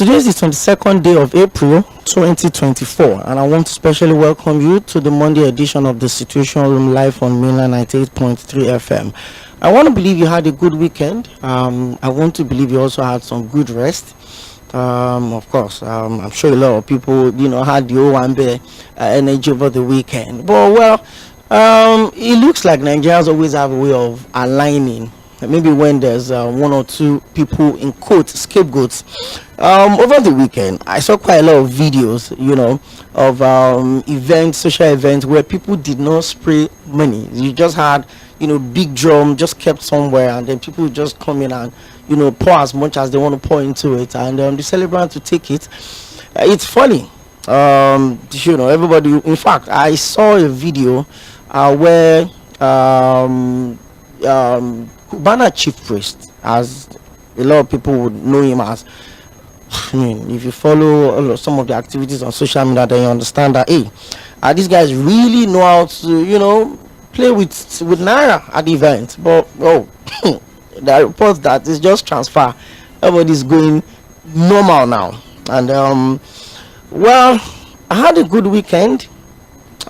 Today is the 22nd day of April 2024, and I want to specially welcome you to the Monday edition of the Situation Room live on mainland 98.3 FM. I want to believe you had a good weekend. I want to believe you also had some good rest. Of course, I'm sure a lot of people, had the 괰ᴜᴜ energy over the weekend. But it looks like Nigerians always have a way of aligning. Maybe when there's one or two people in quotes, scapegoats. Over the weekend, I saw quite a lot of videos, of events, social events where people did not spray money. You just had, big drum just kept somewhere, and then people would just come in and, pour as much as they want to pour into it, and the celebrant to take it. It's funny. Everybody. In fact, I saw a video where Cubana chief priest, as a lot of people would know him as. If you follow some of the activities on social media, then you understand that these guys really know how to play with naira at the event. But there are reports that it's just transfer. Everybody's going normal now, and I had a good weekend.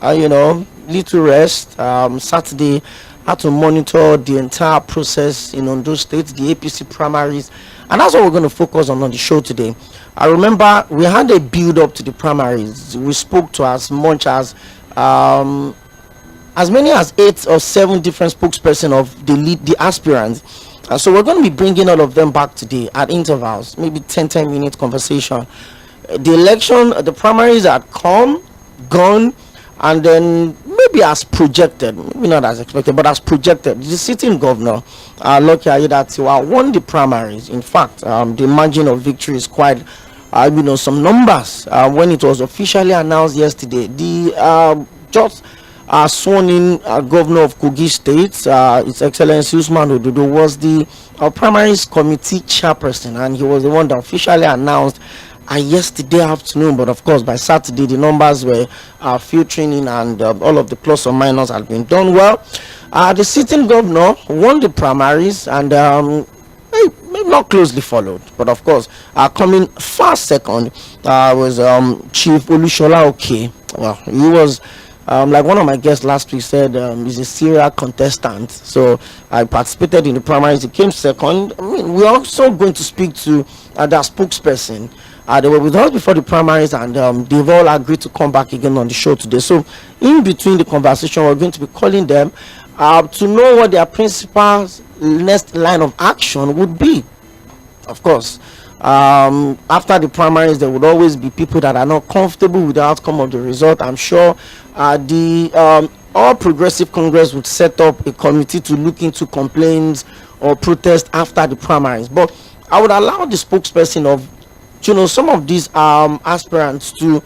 Little rest. Saturday, had to monitor the entire process in Ondo State, the APC primaries, and that's what we're going to focus on the show today. I remember we had a build up to the primaries. We spoke to as many as 8 or 7 different spokespersons of the aspirants. So we're going to be bringing all of them back today at intervals, maybe 10-minute conversation. The primaries had come, gone, and then maybe as projected, maybe not as expected, but as projected, the sitting governor, Lucky Aiyedatiwa, won the primaries. In fact, the margin of victory is quite, some numbers. When it was officially announced yesterday, the just sworn in governor of Kogi State, His Excellency Usman Ododo, was the primaries committee chairperson, and he was the one that officially announced yesterday afternoon. But of course, by Saturday the numbers were filtering in, and all of the plus or minus had been done well. The sitting governor won the primaries, and maybe not closely followed, but of course coming far second was Chief Olusola. Well, he was like one of my guests last week said, he's a serial contestant. So I participated in the primaries. He came second. We're also going to speak to their spokesperson. They were with us before the primaries, and they've all agreed to come back again on the show today. So in between the conversation, we're going to be calling them to know what their principal's next line of action would be. Of course, after the primaries, there would always be people that are not comfortable with the outcome of the result. I'm sure the All Progressive Congress would set up a committee to look into complaints or protests after the primaries. But I would allow the spokesperson of some of these aspirants to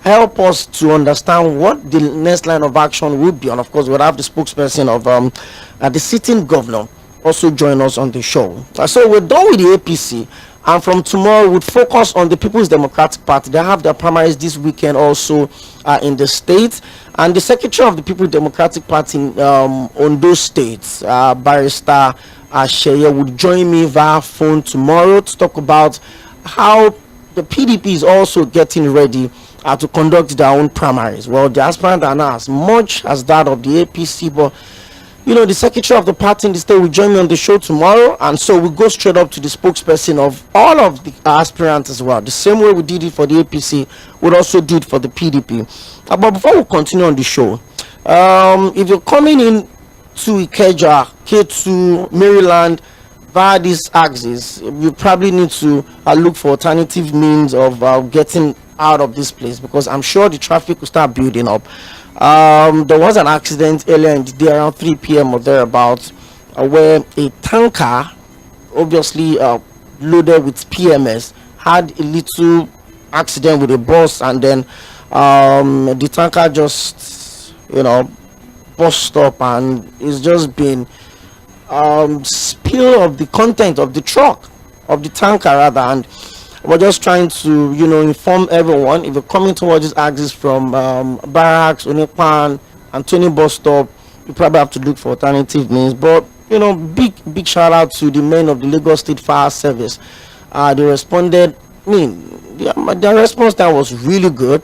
help us to understand what the next line of action would be. And of course, we'll have the spokesperson of the sitting governor also join us on the show. So we're done with the APC, and from tomorrow we'll focus on the People's Democratic Party. They have their primaries this weekend also in the state, and the secretary of the People's Democratic Party in Ondo State, Barrister Sheye, would join me via phone tomorrow to talk about how the PDP is also getting ready to conduct their own primaries. Well, the aspirants are not as much as that of the APC, but the secretary of the party in the state will join me on the show tomorrow, and so we'll go straight up to the spokesperson of all of the aspirants as well. The same way we did it for the APC, we'll also do it for the PDP. But before we continue on the show, if you're coming in to Ikeja, K2, Maryland, via this axis, you probably need to look for alternative means of getting out of this place, because I'm sure the traffic will start building up. There was an accident earlier in the day around 3 p.m. or thereabouts, where a tanker, obviously loaded with PMS, had a little accident with a bus, and then the tanker just burst up, and it's just been spill of the content of the truck, of the tanker rather. And we're just trying to inform everyone, if you're coming towards this axis from Barracks, Onipan, Anthony bus stop, you probably have to look for alternative means. But big shout out to the men of the Lagos State Fire Service. They responded I mean, their response time was really good,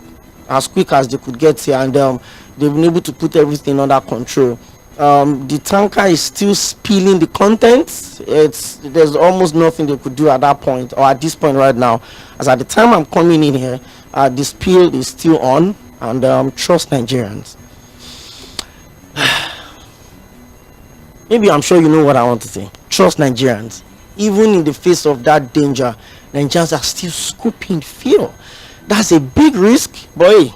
as quick as they could get here, and they've been able to put everything under control. The tanker is still spilling the contents. There's almost nothing they could do at that point, or at this point right now. As at the time I'm coming in here, the spill is still on, and trust Nigerians. Maybe I'm sure you know what I want to say. Trust Nigerians. Even in the face of that danger, Nigerians are still scooping fuel. That's a big risk, boy.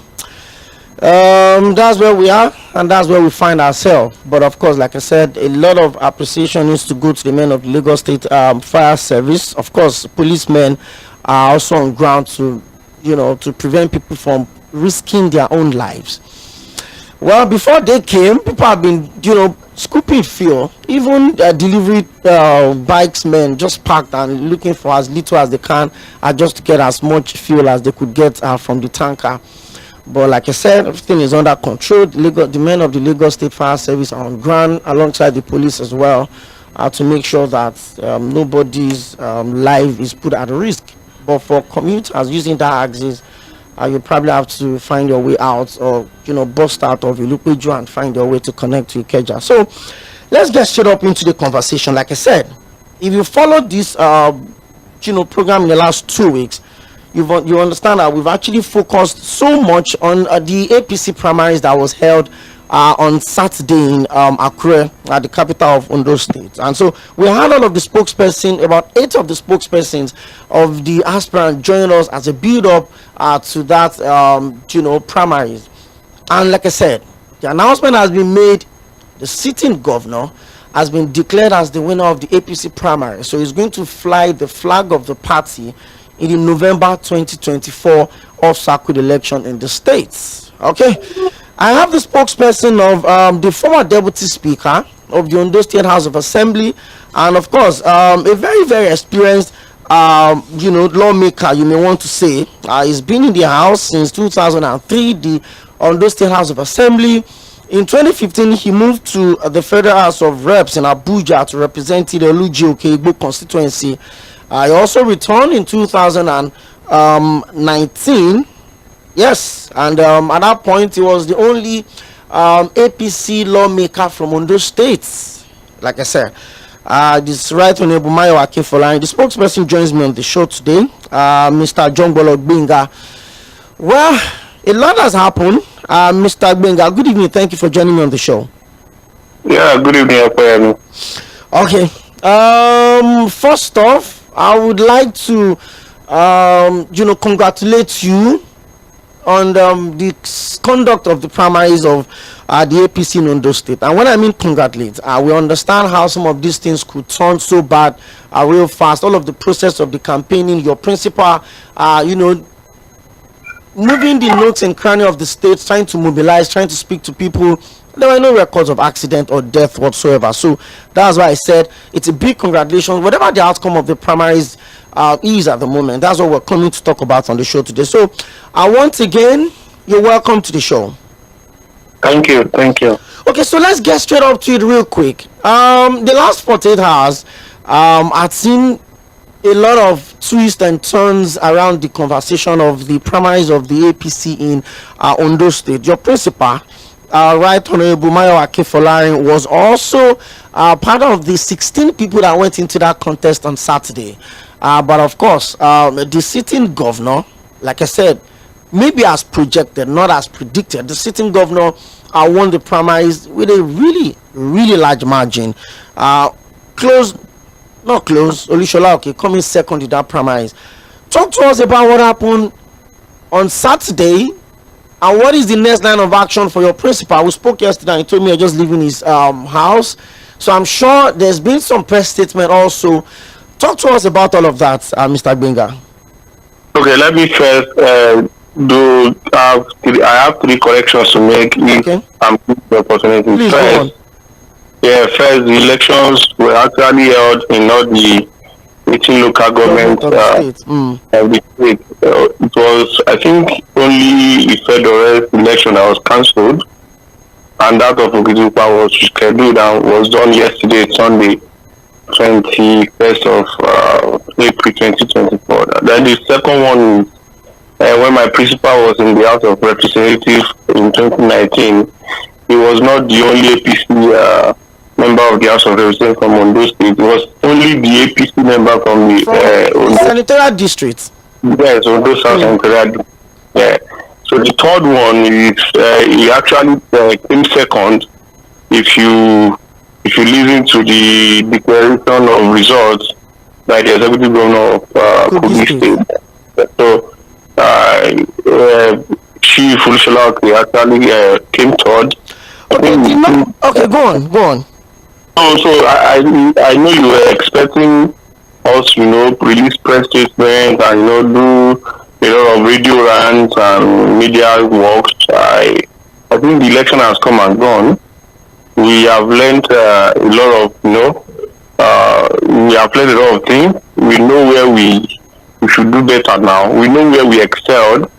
That's where we are, and that's where we find ourselves. But of course, like I said, a lot of appreciation needs to go to the men of the Lagos State Fire Service. Of course, policemen are also on ground to, to prevent people from risking their own lives. Well, before they came, people have been, scooping fuel. Even delivery bikes men just parked and looking for as little as they can, just to get as much fuel as they could get from the tanker. But like I said, everything is under control. The men of the Lagos State Fire Service are on ground alongside the police as well, to make sure that nobody's life is put at risk. But for commuters using that axis, you probably have to find your way out, or bust out of Ilupeju and find your way to connect to Ikeja. So let's get straight up into the conversation. Like I said, if you followed this program in the last 2 weeks, you understand that we've actually focused so much on the APC primaries that was held on Saturday in Akure, the capital of Ondo State. And so we had all of the spokesperson, about 8 of the spokespersons of the aspirant joining us as a build-up to that primaries. And like I said, the announcement has been made. The sitting governor has been declared as the winner of the APC primary, so he's going to fly the flag of the party in the November 2024 off-circuit election in the states. Okay, I have the spokesperson of the former deputy speaker of the Ondo State House of Assembly, and of course a very, very experienced lawmaker, you may want to say. He's been in the house since 2003, the Ondo State House of Assembly. In 2015, he moved to the Federal House of Reps in Abuja to represent the WGÇOᴜ constituency. He also returned in 2019. Yes, and at that point, he was the only APC lawmaker from Ondo State. Like I said, this Right Honorable Mayowa Akinfolani, the spokesperson, joins me on the show today, Mr. John Gbenga. Well, a lot has happened. Mr. Gbenga, good evening. Thank you for joining me on the show. Yeah, good evening, Opeyemi. Okay. First off, I would like to, congratulate you on the conduct of the primaries of the APC in Ondo State. And when I mean congratulate, we understand how some of these things could turn so bad real fast. All of the process of the campaigning, your principal, moving the nooks and crannies of the states, trying to mobilize, trying to speak to people. There were no records of accident or death whatsoever. So that's why I said it's a big congratulations. Whatever the outcome of the primaries is at the moment, that's what we're coming to talk about on the show today. So once again, you're welcome to the show. Thank you. Okay, so let's get straight up to it real quick. The last 48 hours, I've seen a lot of twists and turns around the conversation of the primaries of the APC in Ondo State. Your principal, Right Honorable Mayowa Akinfolani, was also part of the 16 people that went into that contest on Saturday. But of course, the sitting governor, like I said, maybe as projected, not as predicted, the sitting governor won the primaries with a really, really large margin. Olishola coming second in that primaries. Talk to us about what happened on Saturday, and what is the next line of action for your principal. We spoke yesterday and he told me you're just leaving his house, so I'm sure there's been some press statement also. Talk to us about all of that, Mr. Gbenga. Okay, let me first I have 3 corrections to make. Okay. I'm giving the opportunity. Please first, go on. First, the elections were actually held in all the 18 local government of the state. It was, I think, only the federal election that was cancelled, and that of Ogidupa was scheduled and was done yesterday, Sunday, 21st of April 2024. Then the second one is when my principal was in the House of Representatives in 2019, he was not the only APC member of the House of Representatives from Ondo State. It was only the APC member from the senatorial district. Yes, Ondo South Senatorial. Yeah. So the third one is he actually came second. If you listen to the declaration of results by the executive governor of Kogi State, so Sɪᴛᴜᴛᴇʀ actually came third. Okay, go on. So I know you were expecting us, release press statements and do a lot of radio rants and media works. I think the election has come and gone. We have learned a lot of, we have learned a lot of things. We know where we should do better now. We know where we excelled,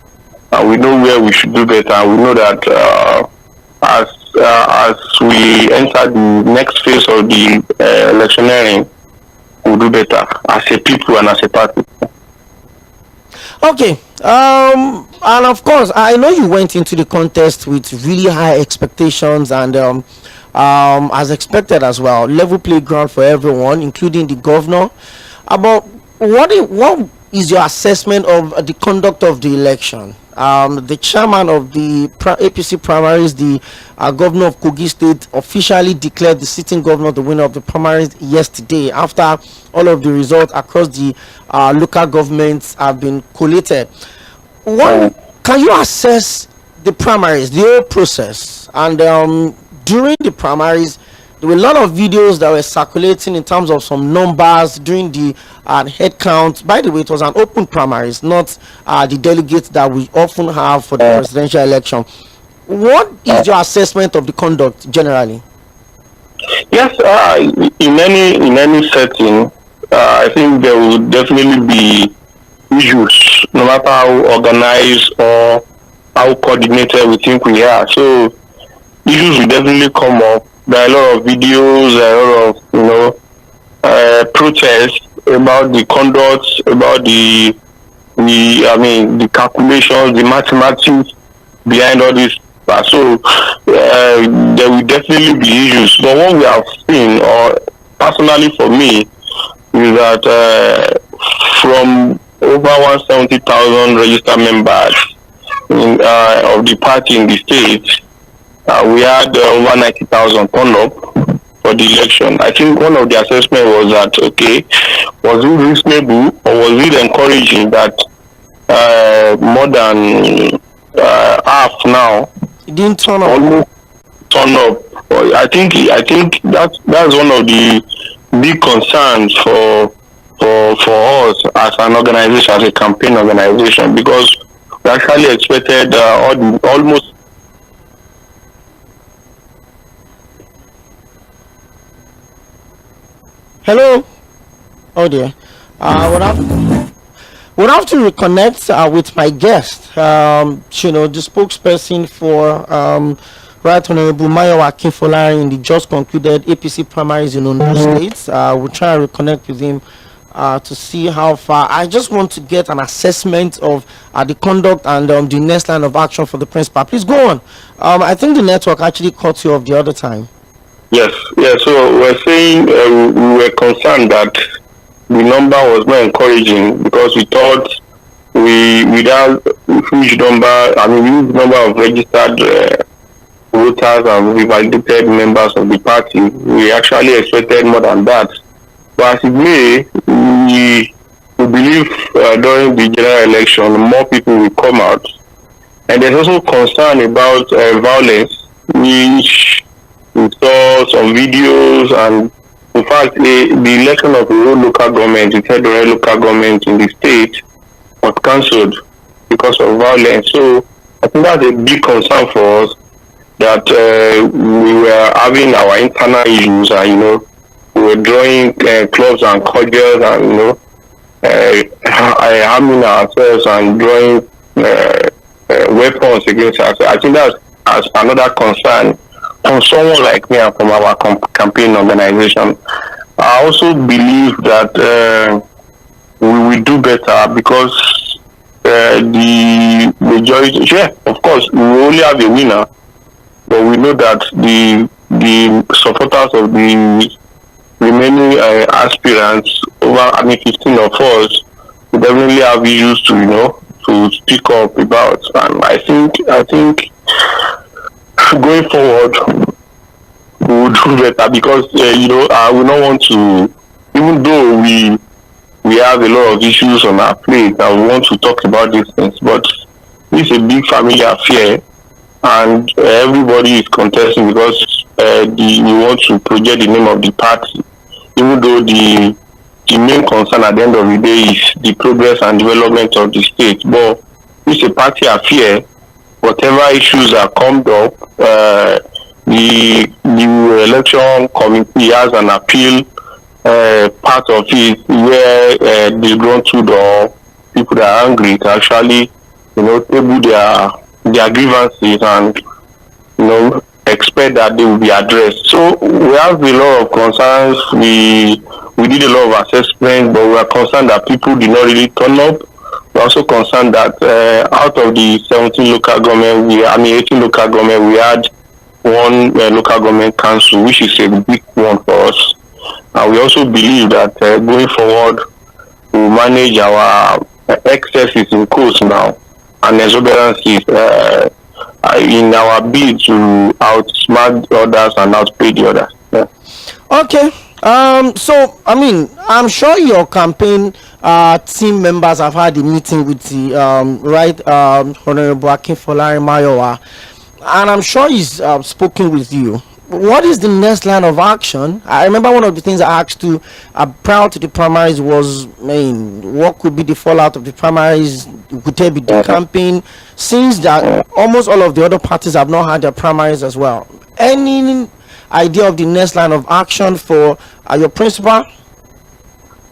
and we know where we should do better. We know that as we enter the next phase of the electioneering, we'll do better as a people and as a party. Okay. And of course, I know you went into the contest with really high expectations and as expected as well, level playground for everyone, including the governor. About what is your assessment of the conduct of the election? The chairman of the APC primaries, the governor of Kogi State, officially declared the sitting governor the winner of the primaries yesterday after all of the results across the local governments have been collated. Can you assess the primaries, the whole process? And during the primaries, there were a lot of videos that were circulating in terms of some numbers during the head count. By the way, it was an open primaries, not the delegates that we often have for the presidential election. What is your assessment of the conduct generally? Yes, in any setting, I think there will definitely be issues, no matter how organized or how coordinated we think we are. So issues will definitely come up. There are a lot of videos, a lot of protests about the conduct, about the calculations, the mathematics behind all this. So there will definitely be issues. But what we have seen, or personally for me, is that from over 170,000 registered members of the party in the state, we had over 90,000 turn up for the election. I think one of the assessment was that, okay, was it reasonable or was it encouraging that more than half now didn't turn up? Almost turn up. I think that's one of the big concerns for us as an organization, as a campaign organization, because we actually expected almost. Hello. Oh dear. We'll have to reconnect with my guest. The spokesperson for Right Honorable Mayowa Akinfolari in the just concluded APC primaries in Ondo State. We'll try and reconnect with him to see how far. I just want to get an assessment of the conduct and the next line of action for the principal. Please go on. I think the network actually cut you off the other time. Yes. So we're saying we were concerned that the number was not encouraging because we thought without huge number of registered voters and validated members of the party, we actually expected more than that. But as it may, we believe during the general election, more people will come out. And there's also concern about violence, which we saw some videos, and in fact, the election of the whole local government, the federal local government in the state, was cancelled because of violence. So I think that's a big concern for us, that we were having our internal issues, and we were drawing clubs and cordials, and harming ourselves and drawing weapons against us. I think that's another concern from someone like me and from our campaign organization. I also believe that we will do better because the majority, yeah, of course, we will only have a winner, but we know that the supporters of the remaining aspirants, over 15 of us, we definitely have issues to to speak up about, and I think going forward we will do better because I will not want to, even though we have a lot of issues on our plate and we want to talk about these things, but it's a big family affair and everybody is contesting because we want to project the name of the party, even though the main concern at the end of the day is the progress and development of the state. But it's a party affair. Whatever issues are come up, the election committee has an appeal part of it where disgruntled or people that are angry can actually table their grievances and expect that they will be addressed. So we have a lot of concerns. We did a lot of assessment, but we are concerned that people did not really turn up. We're also concerned that out of the 18 local government, we had one local government council, which is a big one for us. And we also believe that going forward, we'll manage our excesses in course now and exuberances in our bid to outsmart others and outpay the others. Yeah. Okay. So I'm sure your campaign team members have had a meeting with the Honorable Akinyode, and I'm sure he's spoken with you. What is the next line of action? I remember one of the things I asked you prior to the primaries was, what could be the fallout of the primaries? Could there be the campaign? Since that almost all of the other parties have not had their primaries as well. Any idea of the next line of action for your principal?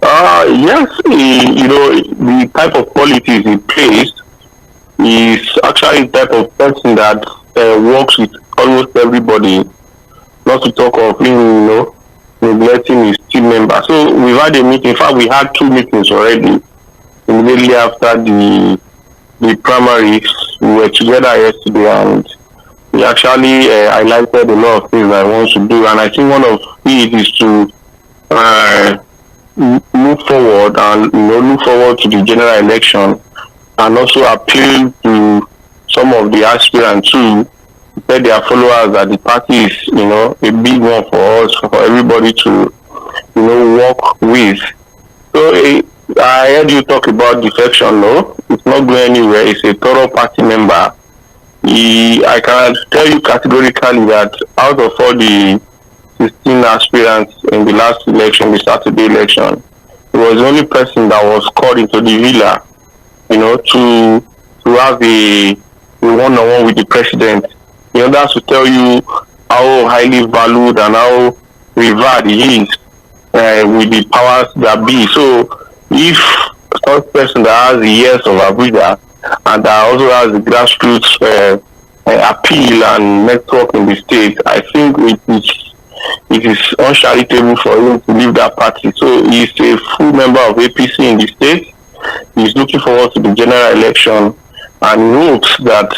Yes, the type of politics he plays is actually the type of person that works with almost everybody, not to talk of him, neglecting his team members. So we've had a meeting. In fact, we had 2 meetings already. Immediately after the primaries, we were together yesterday and we actually highlighted a lot of things that I want to do. And I think one of it is to move forward and look forward to the general election and also appeal to some of the aspirants too, tell their followers that the party is a big one for us, for everybody to work with. So I heard you talk about defection. No, it's not going anywhere. It's a thorough party member. I can tell you categorically that out of all the 16 aspirants in the last election, the Saturday election, he was the only person that was called into the villa, to have a one-on-one with the president. That's to tell you how highly valued and how revered he is with the powers that be. So if such person that has the years of Abuja and that also has the grassroots appeal and network in the state, I think it is uncharitable for him to leave that party. So he's a full member of APC in the state. He's looking forward to the general election and he hopes that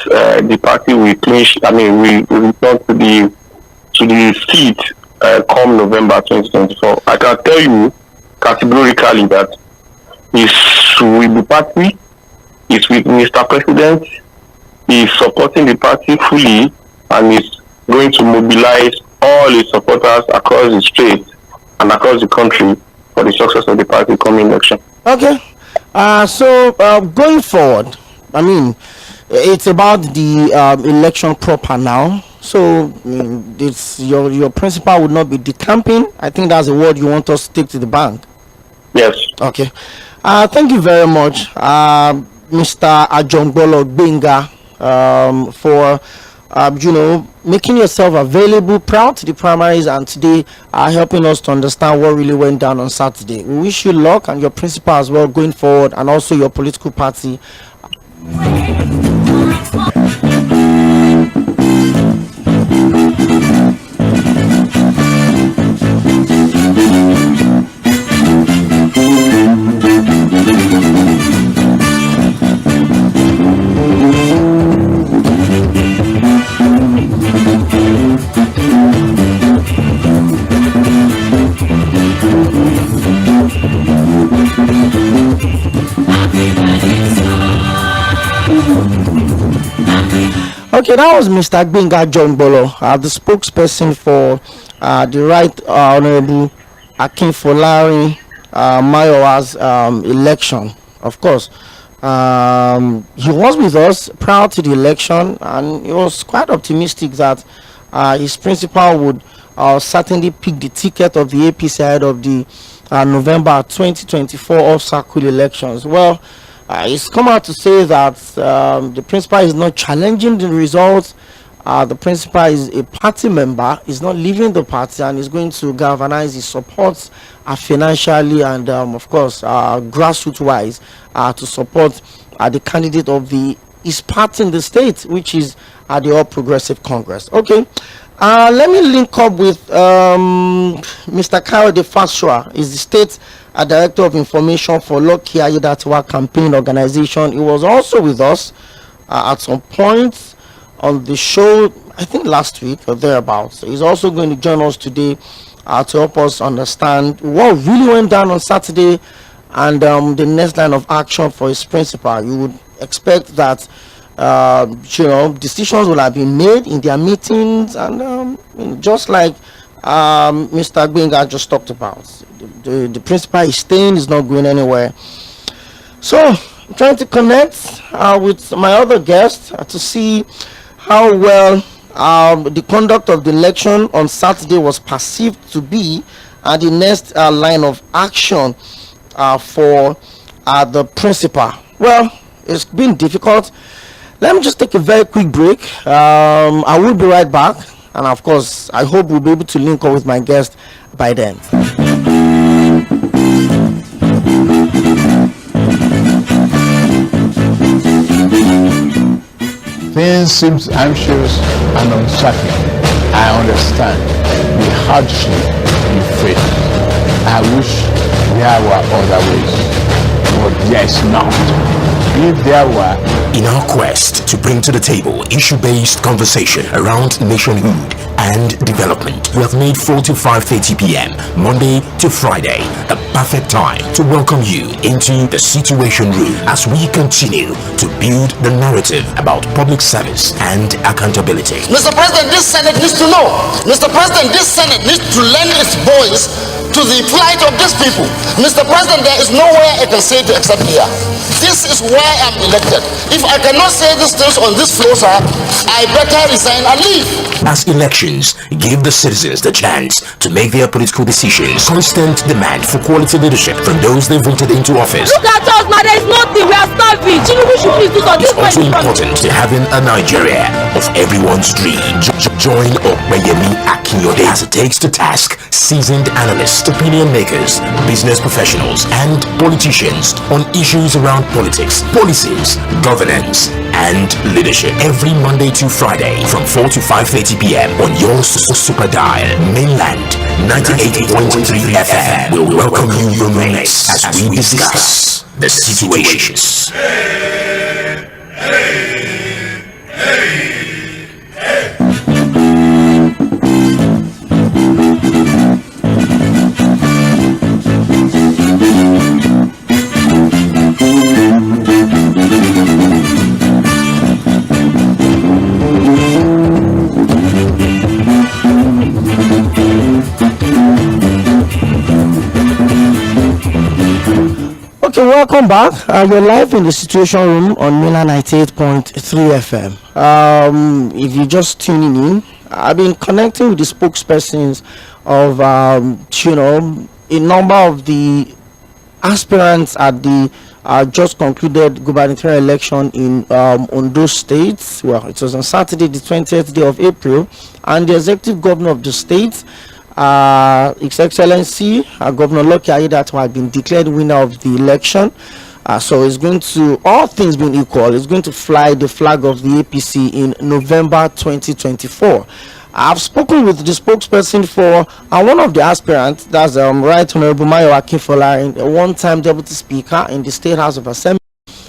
the party will clinch. We return to the seat come November 2024. I can tell you categorically that he's with the party, he's with Mr. President, he's supporting the party fully, and he's going to mobilize all his supporters across the state and across the country for the success of the party coming election. Okay. So going forward, it's about the election proper now. So it's your principal would not be decamping. I think that's a word you want us to take to the bank. Yes. Okay. Thank you very much, Mr. Ajongbolo Gbenga, for making yourself available proud to the primaries and today helping us to understand what really went down on Saturday. We wish you luck and your principal as well going forward, and also your political party. Okay, that was Mr. Gbenga Jongbolo, the spokesperson for the Right Honorable Akinfolari Mayowa's election. Of course, he was with us prior to the election, and he was quite optimistic that his principal would certainly pick the ticket of the APC ahead of the November 2024 off-cycle elections. Well, he's come out to say that the principal is not challenging the results. The principal is a party member, is not leaving the party, and is going to galvanize his support financially and, of course, grassroots wise to support the candidate of his party in the state, which is the All Progressive Congress. Okay. Let me link up with Mr. Kayode Fasua. Is the state director of information for Lucky Aiyedatiwa campaign organization. He was also with us at some point on the show, I think last week or thereabouts. He's also going to join us today to help us understand what really went down on Saturday and the next line of action for his principal. You would expect that decisions will have been made in their meetings, and just like Mr. Gbenga just talked about, the principal is staying, is not going anywhere. So I'm trying to connect with my other guest to see how well the conduct of the election on Saturday was perceived to be, and the next line of action for the principal. Well, it's been difficult. Let me just take a very quick break. I will be right back, and of course I hope we'll be able to link up with my guest by then. Things seem anxious and uncertain. I understand the hardship you face. I wish there were other ways, but there's not. If there were, in our quest to bring to the table issue-based conversation around nationhood and development, we have made 4 to 5:30 p.m. Monday to Friday the perfect time to welcome you into the Situation Room as we continue to build the narrative about public service and accountability. Mr. President, this Senate needs to know. Mr. President, this Senate needs to lend its voice to the plight of these people. Mr. President, there is nowhere I can say it except here. This is why I'm elected. If I cannot say these things on this floor, sir, I better resign and leave. As elections give the citizens the chance to make their political decisions, constant demand for quality leadership from those they voted into office. Look at us, man, there is nothing, we are starving. Tinubu should please do something. It's also important to having a Nigeria of everyone's dream. Join Opeyemi Akinyode as it takes to task seasoned analysts, opinion makers, business professionals, and politicians on issues around politics, policies, governance, and leadership. Every Monday to Friday from 4 to 5:30 p.m. on your super dial, Mainland 98.3 FM will welcome you your minutes as we discuss the situations. Okay, welcome back. You're live in the Situation Room on Mila 98.3 FM. If you're just tuning in, I've been connecting with the spokespersons of, a number of the aspirants at the just concluded gubernatorial election in Ondo State. Well, it was on Saturday, the 20th day of April, and the executive governor of the state, His Excellency Governor Lucky Aiyedatiwa, has been declared winner of the election. So it's going to, all things being equal, it's going to fly the flag of the APC in November 2024. I've spoken with the spokesperson for one of the aspirants, that's Right Honorable Mayowa Akinfolari, a one-time deputy speaker in the State House of Assembly,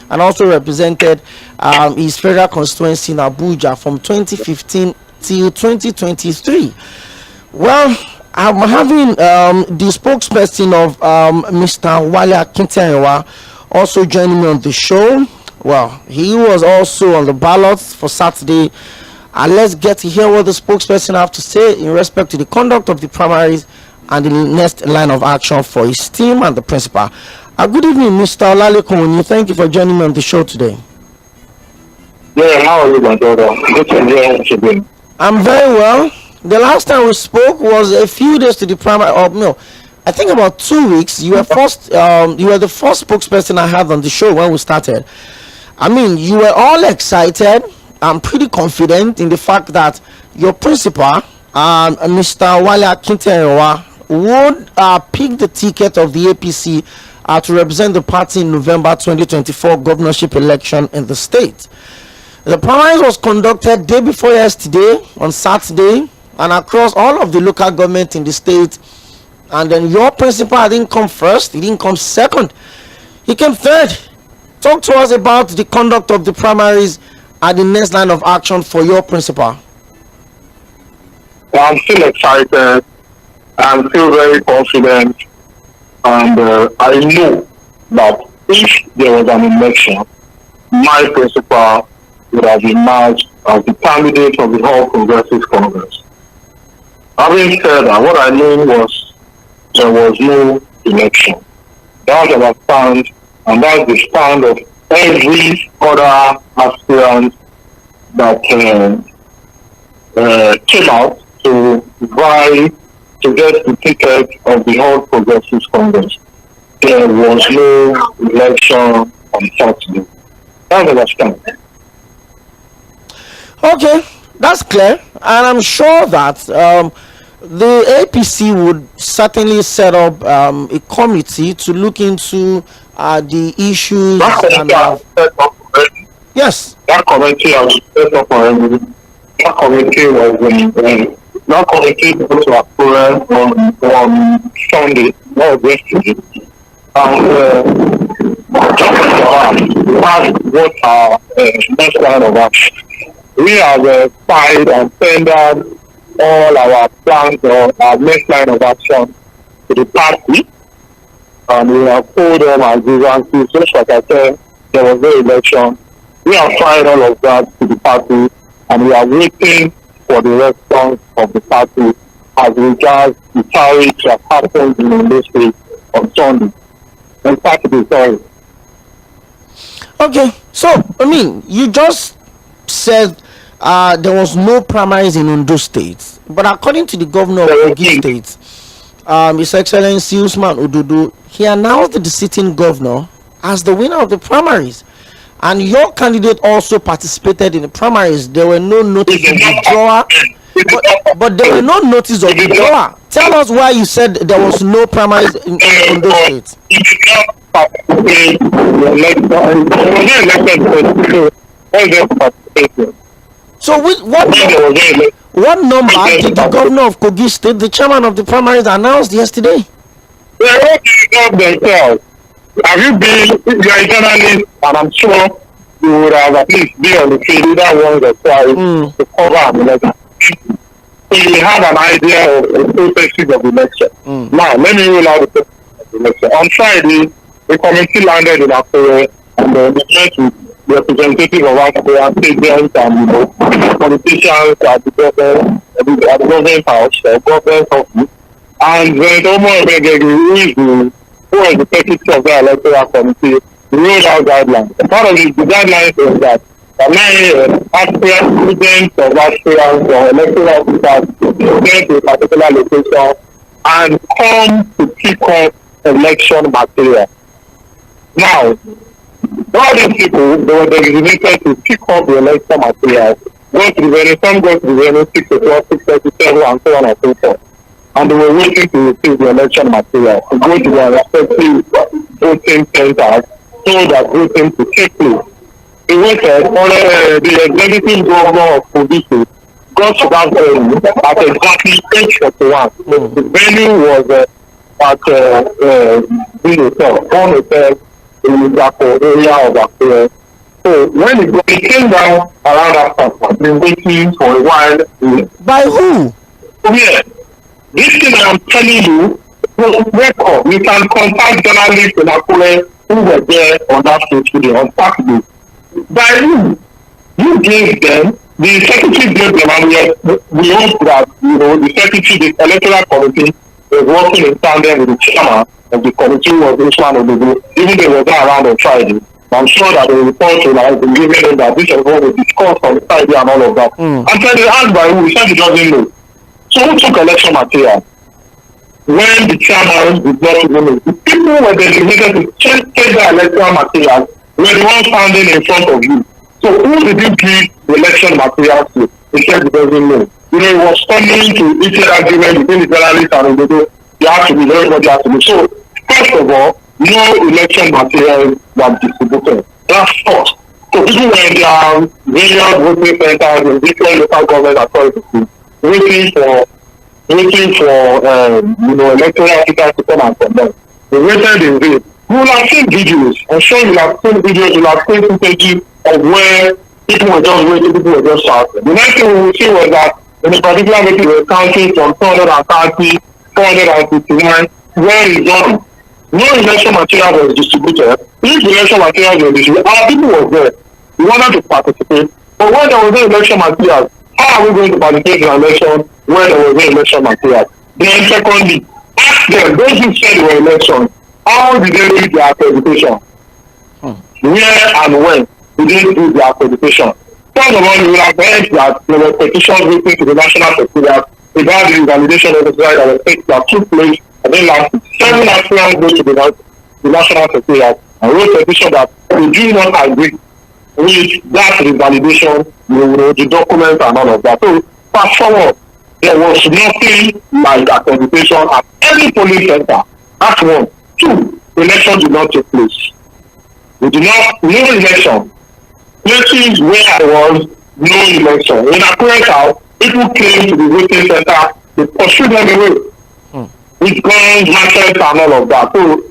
and also represented his federal constituency in Abuja from 2015 till 2023. Well, I'm having the spokesperson of Mr. Wale Akintayewa also joining me on the show. Well, he was also on the ballot for Saturday. And let's get to hear what the spokesperson have to say in respect to the conduct of the primaries and the next line of action for his team and the principal. Good evening, Mr. Olalekun. Thank you for joining me on the show today. Yeah, how are you, my brother? Good to hear what you're doing. I'm very well. The last time we spoke was a few days to the primary. No, I think about 2 weeks. You were first. You were the first spokesperson I had on the show when we started. I mean, you were all excited. I'm pretty confident in the fact that your principal, Mr. Wale Akintayo, would pick the ticket of the APC to represent the party in November 2024 governorship election in the state. The primaries was conducted day before yesterday on Saturday and across all of the local government in the state. And then your principal didn't come first, he didn't come second, he came third. Talk to us about the conduct of the primaries and the next line of action for your principal. I'm still excited. I'm still very confident. And I know that if there was an election, my principal would have emerged as the candidate of the All Progressive Congress. Having said that, what I mean was there was no election. That's our stand, and that's the stand of every other aspirant that came out to vie to get the ticket of the All Progressive Congress. There was no election on Saturday. That's our stand. Okay, that's clear, and I'm sure that the APC would certainly set up a committee to look into the issues. Yes. That committee has set up already. That committee was that committee was to approve on Sunday, not yesterday. And that's what our next line of action. We have filed and tendered all our plans or our next line of action to the party, and we have told them our grievances. Just like I said, there was no election. We have filed all of that to the party, and we are waiting for the response of the party as regards the tariffs that happened in the state on Sunday. On Saturday, sorry. Okay, so I mean, you just said there was no primaries in Ondo State, but according to the governor of Kogi State, His Excellency Usman Ododo, he announced the sitting governor as the winner of the primaries, and your candidate also participated in the primaries. There were no notice of withdrawal, but there were no notice of withdrawal. Tell us why you said there was no primaries in Ondo State. So what number did the governor of Kogi State, the chairman of the primaries, announced yesterday? They wrote it themselves. Have you been, you are a journalist, and I'm sure you would have at least been on the field either once or twice to cover an election. So you have an idea of the processes of the election. Now, let me roll out the process of the election. On Friday, the committee landed in Akure, and they met with representatives of Akure, agents, and politicians at the government house, government office, and then ᴏᴜᴜᴜ, who was the secretary of the electoral committee, rolled out guidelines. Part of the guidelines was that aspirant students of aspirants or electoral officers get to a particular location and come to pick up election material. Now, all these people, they were designated to pick up the election material, go to the venue, some go to the venue 6 o'clock, 6:37, and so on and so forth. And they were waiting to receive the election material, to go to their respective voting centers so that voting to take place. He waited on the executive governor of Kogi got to that venue at exactly 8:41. The venue was at one hotel in the area of Akure. So when he came down around that time, been waiting for a while. By who? Yeah. This thing I'm telling you was record. You can contact journalists in Akure who were there on that stage on Saturday. by you gave them, the secretary gave them, and we hope that, the secretary, the electoral committee was working in tandem with the chairman of the committee, was Iṛsᴛᴜᴛ, even though they were not around on Friday. I'm sure that the report will have been given them that this is what we discussed on Friday and all of that. And then they asked by who, he said he doesn't know. So who took election material? When the chairman did not even know. The people were designated to take the electoral material were the ones standing in front of you. So who did you give the election materials to? He said he doesn't know. He was coming to each agreement between the journalists and the you have to be, everybody has to be. So first of all, no election material was distributed. That's first. So people were in their various voting centers in different local government authorities waiting for electoral officers to come and conduct. They waited in vain. You will have seen videos. I'm sure you will have seen videos. You will have seen footage of where people were just waiting, people were just shouting. The next thing we will see was that in a particular meeting, we were counting from 430, 459, where is done. No election material was distributed. If the election material was distributed, our people were there. We wanted to participate. But when there was no election material, how are we going to participate in an election when there was no election material? Then secondly, ask them, those who said they were elections, how did they do their accreditation? Where and when did they do their accreditation? First of all, you will have heard that there were petitions written to the National Secretariat about the validation of the that took place. I think last 7 Africans go to the National Secretariat and wrote a petition that they do not agree with that revalidation, the documents and all of that. So fast forward, there was nothing like accreditation at any polling center. That's one. 2, elections did not take place. We did not, no election. Places where I was, no election. In Akure South, people came to the voting center, they pursued them away. With guns, machetes and all of that. So,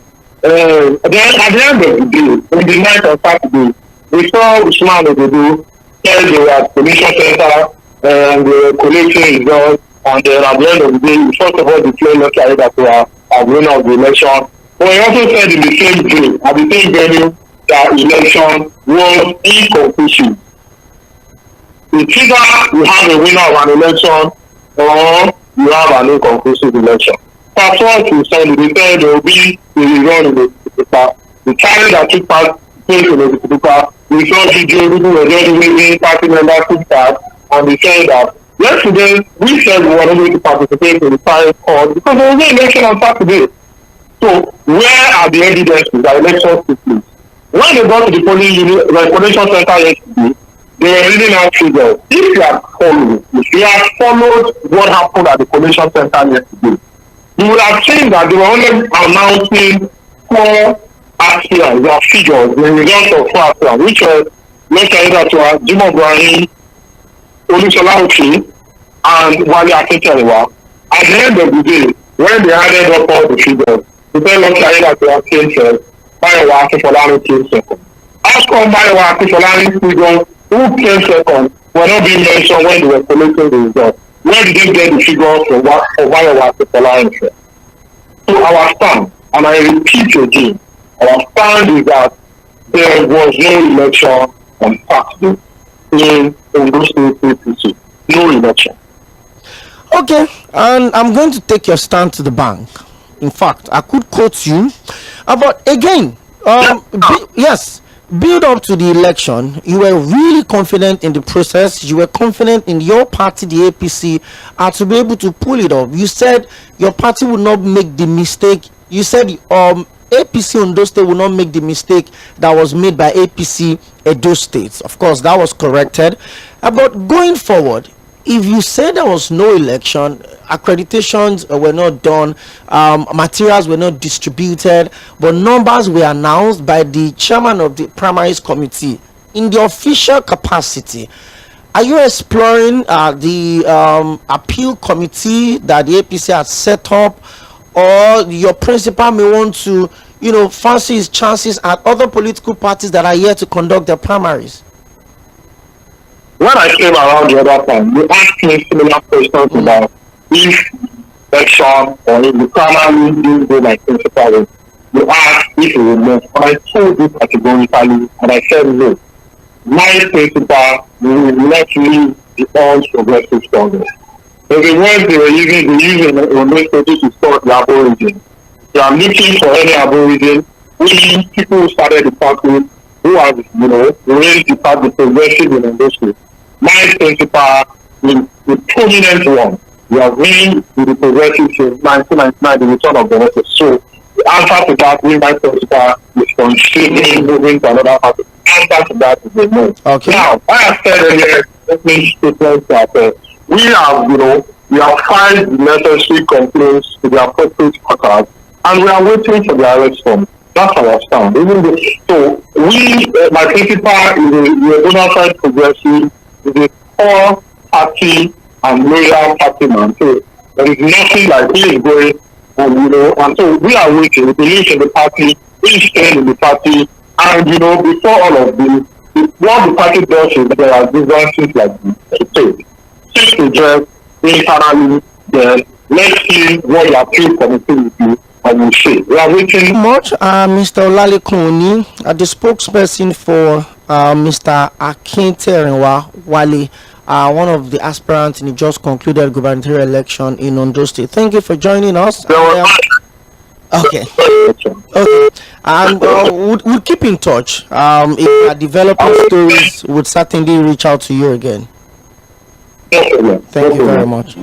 then at the end of the day, on the night of Saturday, we saw Sɪᴛᴜᴛ tell they were at pollution center and they were collecting results, and then at the end of the day, we first of all declared locally that we are a winner of the election. But we also said in the same day, at the same venue, that election was inconclusive. It's either you have a winner of an election or you have an inconclusive election. That's what we said. They said there will be a rerun in the paper. The challenge that took place in the paper, we saw video, people were just waiting, party members took part, and they said that yesterday we said we were not going to participate in the final call because there was no election on Saturday. So where are the evidences that elections took place? When they got to the polling center yesterday, they were reading out figures. If you have followed what happened at the collation center yesterday, you would have seen that they were only announcing 4 aspirants, their figures, the results of 4 aspirants, which were ᴏᴜᴜ Jimoh Olusola and Wale Akinyode. At the end of the day, when they added up all the figures, they said ᴏᴜᴜ came first, Mayọ̀wá Akínfọlárin came second. How come Mayọ̀wá Akínfọlárin figures who came second were not being mentioned when they were collecting the results? Where did they get the figures for Mayọ̀wá Akínfọlárin? So our stand, and I repeat again, our stand is that there was no election on Saturday in Ondo State APC. No election. Okay, and I'm going to take your stand to the bank. In fact, I could quote you, but again, build up to the election. You were really confident in the process. You were confident in your party, the APC, to be able to pull it off. You said your party would not make the mistake. You said APC Ondo State will not make the mistake that was made by APC Edo State. Of course, that was corrected. But going forward, if you say there was no election, accreditations were not done, materials were not distributed, but numbers were announced by the chairman of the primaries committee in the official capacity, are you exploring the appeal committee that the APC has set up, or your principal may want to, fancy his chances at other political parties that are here to conduct their primaries? When I came around the other time, you asked me similar questions about if election or if the primary didn't go like principal. You asked if it would move, and I told you categorically, and I said no. my principal will not leave the all progressive Congress. So the words they were using on those pages is called the aborigine. They are looking for any aborigine. We people who started the party who have, raised the party progressive in industry. My principal is the prominent one. We have been with the progressive since 1999, the return of benefits. So the answer to that, my principal is considering moving to another party. The answer to that is a no. Okay. Now, I have said earlier, statements that we have filed the necessary complaints to the appropriate quarters, and we are waiting for their response. That's our stand. So my principal is a bona fide progressive, is a core party and loyal party man. So there is nothing like he is going, and so we are waiting. We believe in the party, we stand in the party, and before all of this, what the party does is there are differences like this. So take the dress internally, then let's see what the appeal committee will do. We are waiting. Much, Mr. Olalekun, the spokesperson for Mr. Akinyode Wale, one of the aspirants in the just concluded gubernatorial election in Ondo State. Thank you for joining us. Okay. And we'll keep in touch. If developing stories, would certainly reach out to you again. Thank you very much.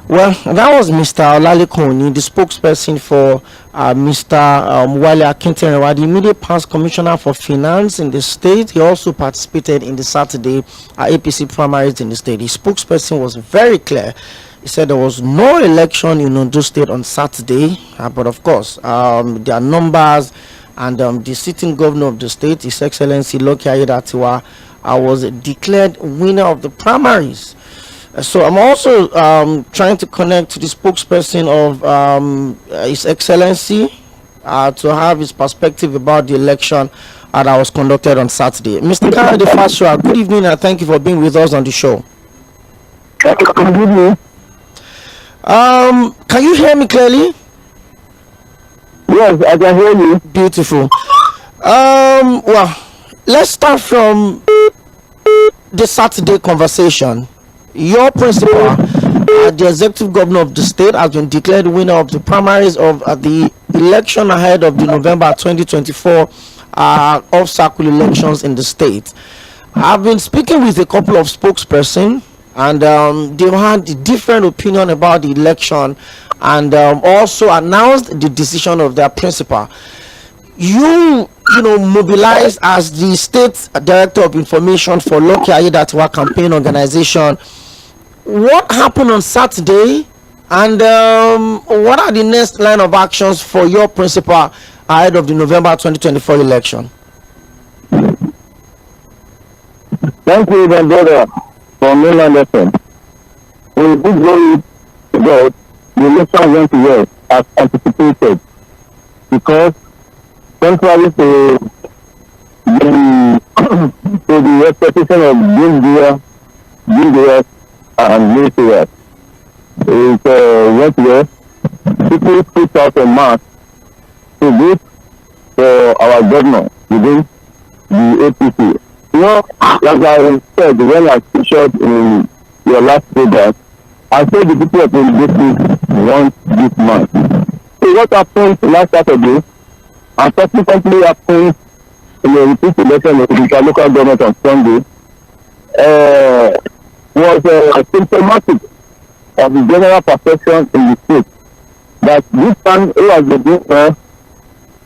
Well, that was Mr. Olalekun, the spokesperson for Mr. Wale Akinyode, the immediate past commissioner for finance in the state. He also participated in the Saturday APC primaries in the state. The spokesperson was very clear. He said there was no election in Ondo State on Saturday, but of course, there are numbers, and the sitting governor of the state, His Excellency Lucky Aiyedatiwa, was declared winner of the primaries. So I'm also trying to connect to the spokesperson of His Excellency to have his perspective about the election that was conducted on Saturday. Mr. Kayode Fasua, good evening, and thank you for being with us on the show. Good evening. Can you hear me clearly? Yes, I can hear you. Beautiful. Well, let's start from the Saturday conversation. Your principal, the executive governor of the state, has been declared winner of the primaries of the election ahead of the November 2024 off-cycle elections in the state. I've been speaking with a couple of spokespersons, and they've had a different opinion about the election, and also announced the decision of their principal. You mobilized as the state director of information for Lucky Aiyedatiwa campaign organization. What happened on Saturday, and what are the next line of actions for your principal ahead of the November 2024 election? Thank you, my brother, for mainland FM. We did glory to God. The election went well as anticipated, because contrary to the expectation of June and ministerials, it went well. People put out a mass to vote for our governor within the APC. Like I said when I featured in your last program, I said the people of the want this man. So what happened last Saturday, and subsequently happened in the repeat election of the local government on Sunday, was symptomatic of the general perception in the state that this man who has been doing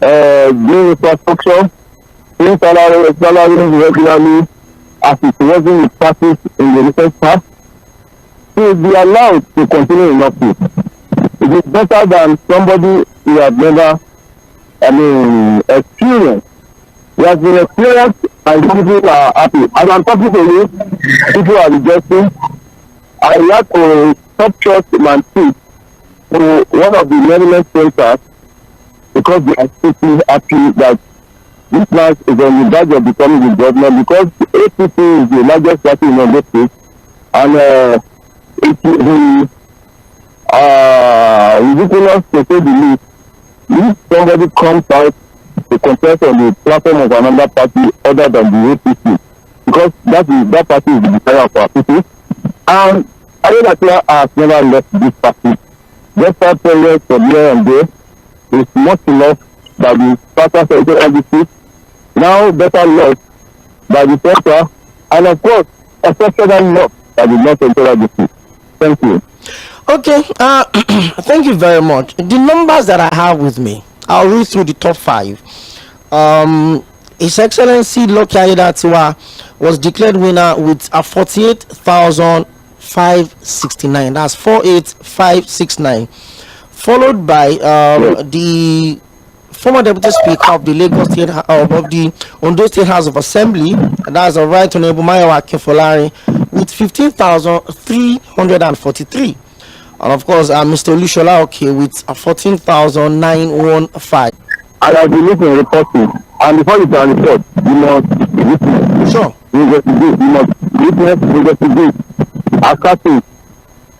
infrastructure, paying salary regularly as it wasn't in practice in the recent past, to be allowed to continue in office. It is better than somebody who has never, experienced. He has been experienced and people are happy. As I'm talking to you, people are rejecting. I like to stop short my feet to one of the management centers because they are simply happy that this man is on the verge of becoming the governor because APC is the largest party in Ondo State, and it's ridiculous to say the least. If somebody comes out to contest on the platform of another party other than the APC, because that party is the desire of our people, and Akinyode has never left this party. Despite failures from here and there, is much loved by the Southern Secretary of the State, now better loved by the center, and of course, exceptional loved by the North Central of the State. Thank you. Okay, thank you very much. The numbers that I have with me, I'll read through the top 5. His Excellency Lucky Aiyedatiwa was declared winner with a 48,569. That's 48,569. Followed by the former Deputy Speaker of the Lagos State of the Ondo State House of Assembly, that's a Right Honorable Mayowa Akinfolari, with 15,343. And of course, Mr. Olusola with 14,915. I have been listening to reporting, and before you can report, you must witness. Sure. Investigate. You must witness, investigate, assassin,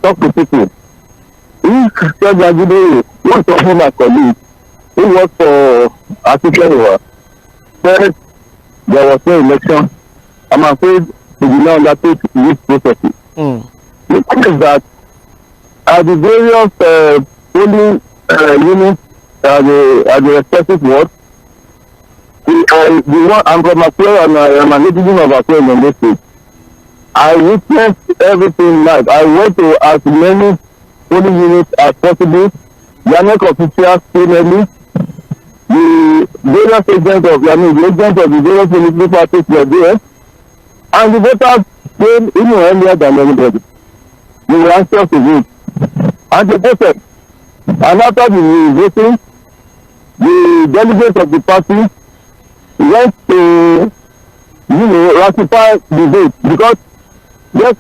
talk to people. If Sẹ́gun one of my colleagues who worked for Akinyode said there was no election, I'm afraid he did not undertake this process. The thing is that at the various polling units at the respective wards, the one I'm from Akure and I'm an citizen of Akure in this state. I witnessed everything live. I went to as many polling units as possible. The ANEC officials came early. The various agents of the various political parties were there, and the voters came even earlier than anybody. They were anxious to vote, and they voted. And after the voting, the delegates of the party went to, ratify the vote because there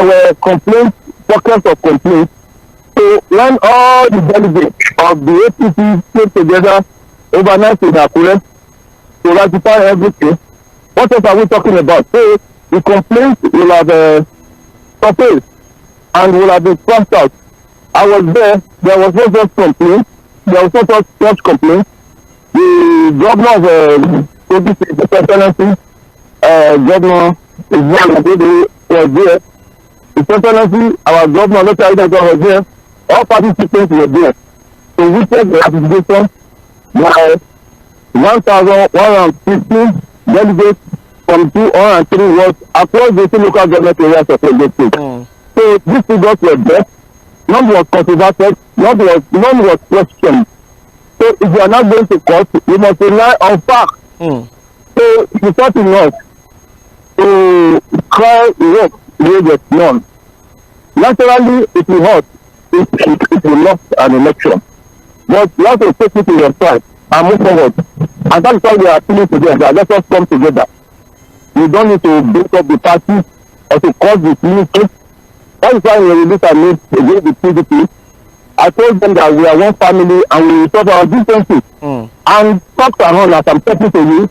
were complaints, pockets of complaints. So when all the delegates of the APC came together overnight in Akure to ratify everything, what else are we talking about? So the complaints will have surfaced and will have been crossed out. I was there. There was no such complaint. There was no such complaint. The governor of Kogi State, the Excellency, Governor Iɣzan was there. His Excellency, our governor, Lucky Aiyedatiwa was there. All participants were there. So we took the application by 1,115 delegates from 203 wards across the two local government areas of the state. So these figures were there. None was controversial. None was questioned. So if you are not going to court, you must rely on facts. So it's not enough to cry rope where there's none. Naturally, it will hurt if you lost an election. But you have to take it to your side and move forward. And that's why we are appealing together. Let us come together. You don't need to break up the party or to cause disunity. That is why we released our made against the PDP. I told them that we are one family and we resolve our differences. And talk around as I'm talking to you,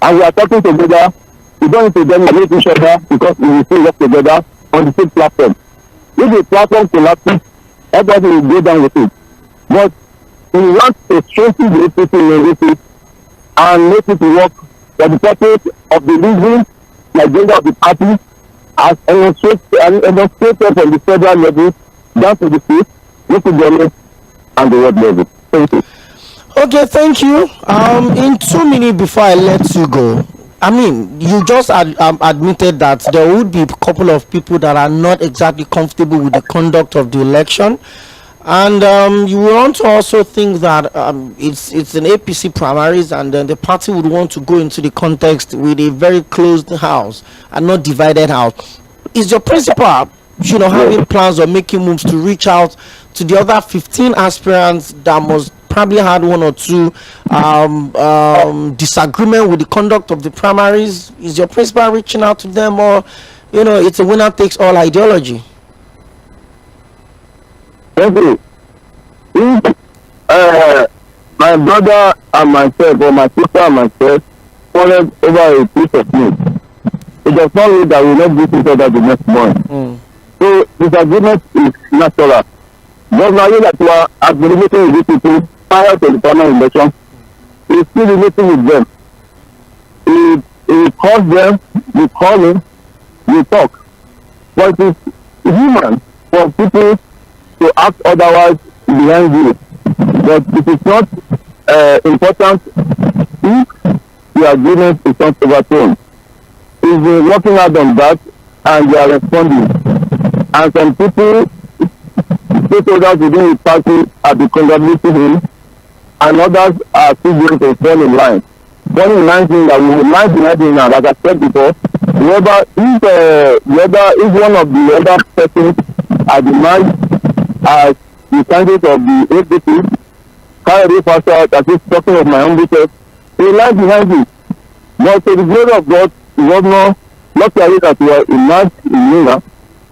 and we are talking together. We don't need to dominate each other because we will still work together on the same platform. If the platform collapses, everybody will go down with it. But we want to strengthen the APC leadership and make it work for the purpose of delivering the agenda of the party as demonstrated from the federal level down to the state, local government, and the world level. Thank you. Okay, thank you. In 2 minutes before I let you go, I mean, you just admitted that there would be a couple of people that are not exactly comfortable with the conduct of the election, and you want to also think that it's an APC primaries, and then the party would want to go into the context with a very closed house and not divided house. Is your principal, having plans or making moves to reach out to the other 15 aspirants that must probably had one or two disagreement with the conduct of the primaries? Is your principal reaching out to them, or it's a winner takes all ideology? Thank you. If my brother and myself, or my sister and myself, quarreled over a piece of meat. It does not mean that we will not beat each other the next morning. So disagreement is natural. Governor Yᴏᴜᴛ has been meeting with these people prior to the final election. He's still meeting with them. He calls them, we call him, we talk. But it is human for people to act otherwise behind you. But it is not important if the agreement is not overthrown. He's been working hard on that and they are responding. And some people, stakeholders within the party have been congratulating him, and others are still going to fall in line. Falling in line means that we will line behind him now, like I said before. If one of the other persons are denied as the candidate of the APC, Kayode Fashola, that is talking of my own business, they line behind him. But to the glory of God, the governor, not only that we are emerged in Mina,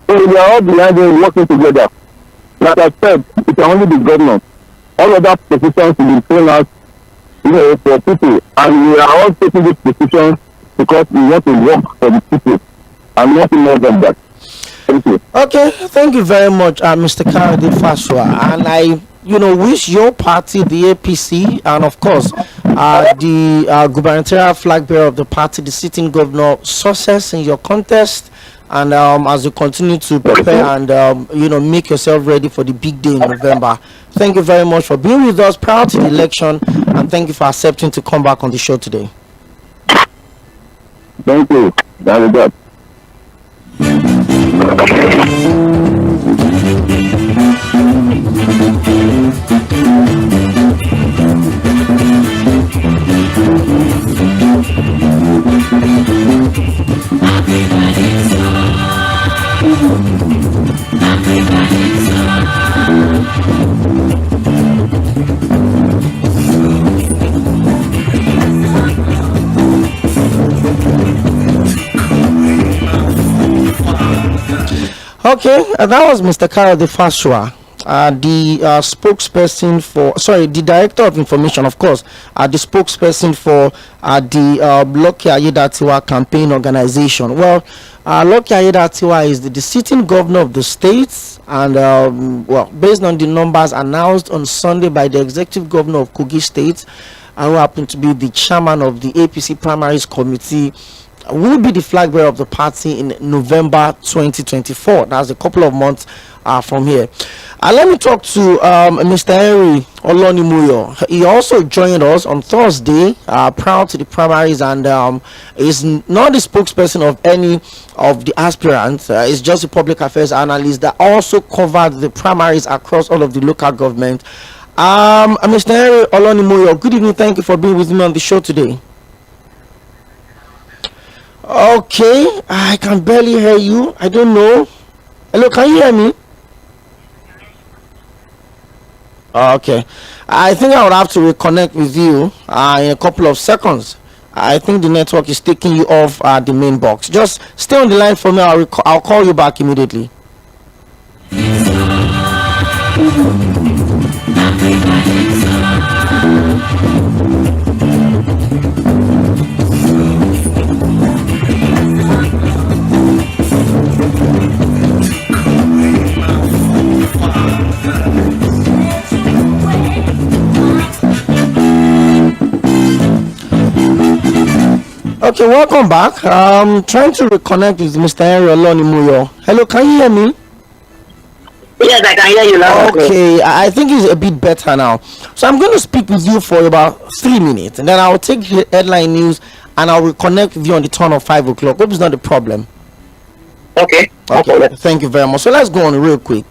so we are all behind him working together. Like I said, it can only be governor. All other positions will be thrown out, for people, and we are all taking this position because we want to work for the people and nothing more than that. Thank you. Okay, thank you very much, Mr. Kayode Fashola, and I wish your party, the APC, and of course the gubernatorial flag bearer of the party, the sitting governor, success in your contest, and as you continue to prepare and make yourself ready for the big day in November. Thank you very much for being with us prior to the election, and thank you for accepting to come back on the show today. Thank you. That is good. Okay, that was Mr. Kayode Fashola, the spokesperson for, the director of information, of course, the spokesperson for the Lucky Aiyedatiwa campaign organization. Well, Lucky Aiyedatiwa is the sitting governor of the state, and based on the numbers announced on Sunday by the executive governor of Kogi State, who happened to be the chairman of the APC primaries committee, will be the flag bearer of the party in November 2024. That's a couple of months from here. Let me talk to Mr. Henry Olonimuyo. He also joined us on Thursday prior to the primaries, and is not the spokesperson of any of the aspirants. It's just a public affairs analyst that also covered the primaries across all of the local government. Mr. Henry Olonimuyo, good evening. Thank you for being with me on the show today. Okay, I can barely hear you. I don't know. Hello, can you hear me? Okay, I think I would have to reconnect with you in a couple of seconds. I think the network is taking you off the main box. Just stay on the line for me. I'll call you back immediately. Okay, welcome back. Trying to reconnect with Mr. Henry Olonimuyo. Hello, can you hear me? Yes, I can hear you now. Okay, I think it's a bit better now. So I'm going to speak with you for about 3 minutes, and then I'll take the headline news and I'll reconnect with you on the turn of 5 o'clock. Hope it's not a problem. Okay. Thank you very much. So let's go on real quick.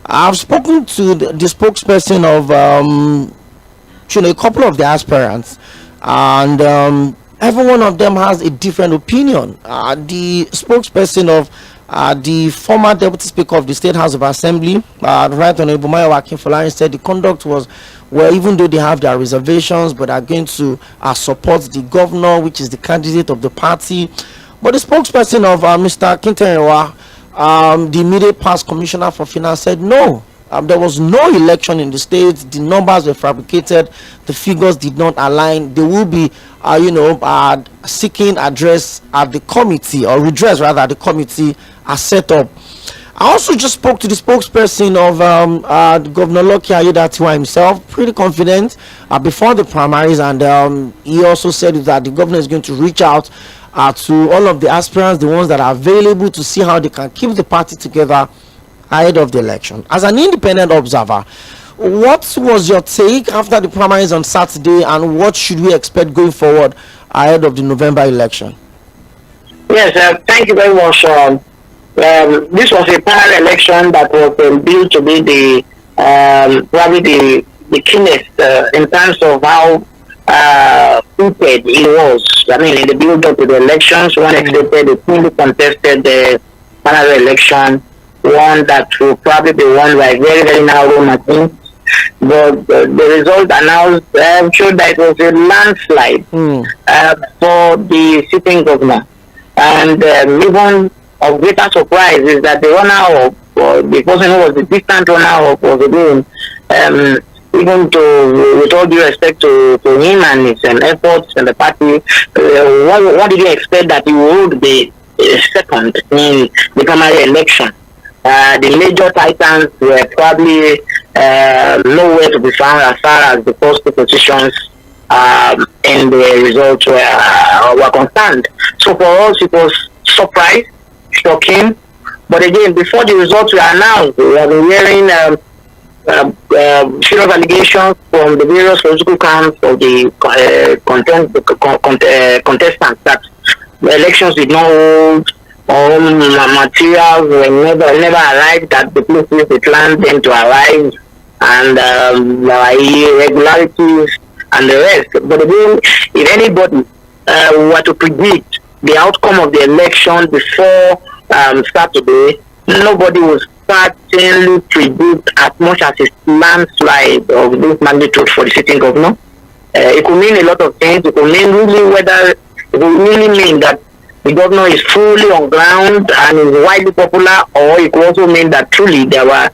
I've spoken to the spokesperson of a couple of the aspirants, and every one of them has a different opinion. The spokesperson of the former deputy speaker of the State House of Assembly, Right Honorable ᴏᴜᴛ, said the conduct was, well, even though they have their reservations, but are going to support the governor, which is the candidate of the party. But the spokesperson of Mr. Akintayewa, the immediate past commissioner for finance, said no, There was no election in the state. The numbers were fabricated. The figures did not align. They will be, seeking address at the committee, or redress rather. The committee are set up. I also just spoke to the spokesperson of Governor Lucky Aiyedatiwa himself, pretty confident before the primaries, and he also said that the governor is going to reach out to all of the aspirants, the ones that are available, to see how they can keep the party together ahead of the election. As an independent observer, what was your take after the primaries on Saturday, and what should we expect going forward ahead of the November election? Yes, thank you very much. This was a prior election that was built to be the probably the keenest in terms of how heated it was. I mean, in the build-up to the elections, one expected a fully contested prior election, one that will probably be won by very, very narrow margins. But the result announced showed that it was a landslide for the sitting governor. And even of greater surprise is that the runner-up, the person who was the distant runner-up, was again, even to, with all due respect to him and his efforts and the party, what did you expect that he would be second in the primary election? The major titans were probably nowhere to be found as far as the first two positions and the results were concerned. So for us, it was surprise, shocking. But again, before the results were announced, we have been hearing serious allegations from the various political camps of the contestants that the elections did not hold, or materials were never arrived at the places they planned them to arrive, and irregularities and the rest. But again, if anybody were to predict the outcome of the election before Saturday, nobody would certainly predict as much as a landslide of this magnitude for the sitting governor. It could mean a lot of things. It could mean it would really mean that the governor is fully on ground and is widely popular, or it could also mean that truly there were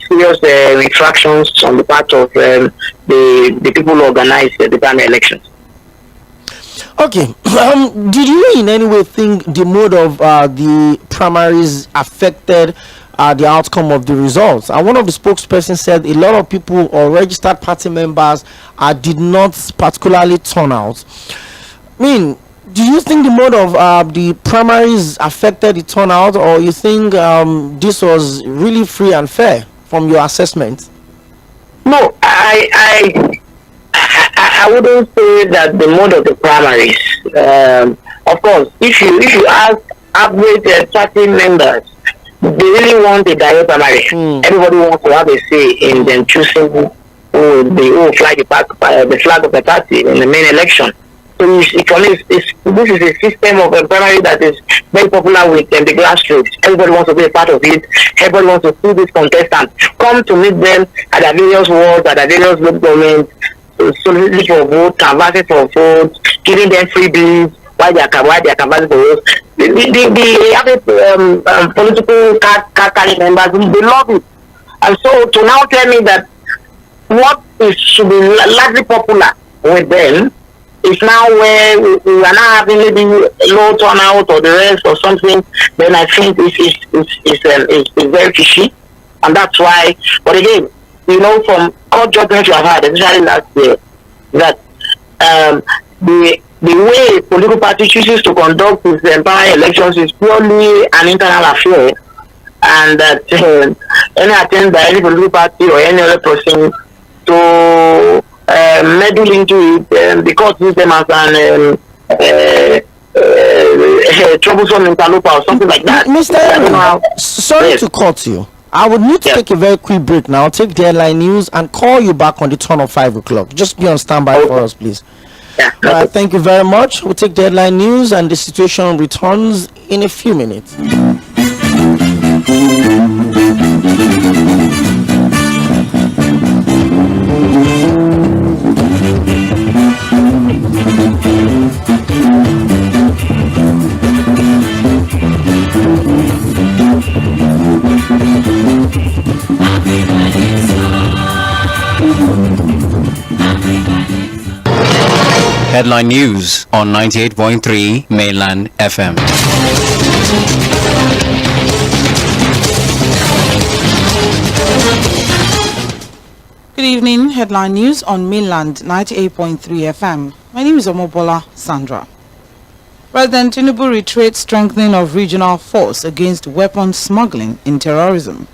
serious infractions on the part of the people who organized the primary elections. Okay. Did you in any way think the mode of the primaries affected the outcome of the results? And one of the spokespersons said a lot of people or registered party members did not particularly turn out. I mean, do you think the mode of the primaries affected the turnout, or you think this was really free and fair from your assessment? No, I wouldn't say that the mode of the primaries. Of course, if you ask average party members, they really want a direct primary. Everybody wants to have a say in them choosing who will fly the flag of the party in the main election. So for me, this is a system of a primary that is very popular with the grassroots. Everybody wants to be a part of it. Everybody wants to see these contestants come to meet them at their various wards, at their various local governments, solicit for vote, canvassing for votes, giving them freebies while they are canvassing for votes. The other political card members, they love it. And so to now tell me that what should be largely popular with them is now where we are now having maybe low turnout or the rest or something, then I think it's very fishy. And that's why, but again, from court judgment you have had, especially last year, that the way political party chooses to conduct its entire elections is purely an internal affair, and that any attempt by any political party or any other person to meddle into it, the court sees them as an troublesome interloper or something like that. Mr. Sorry to cut you. I would need to take a very quick break now, take the headline news, and call you back on the turn of 5 o'clock. Just be on standby for us, please. Thank you very much. We'll take the headline news, and the situation returns in a few minutes. Headline News on 98.3 Mainland FM. Good evening. Headline News on Mainland 98.3 FM. My name is Omobola Sandra. President Tinubu reiterates strengthening of regional force against weapons smuggling in terrorism.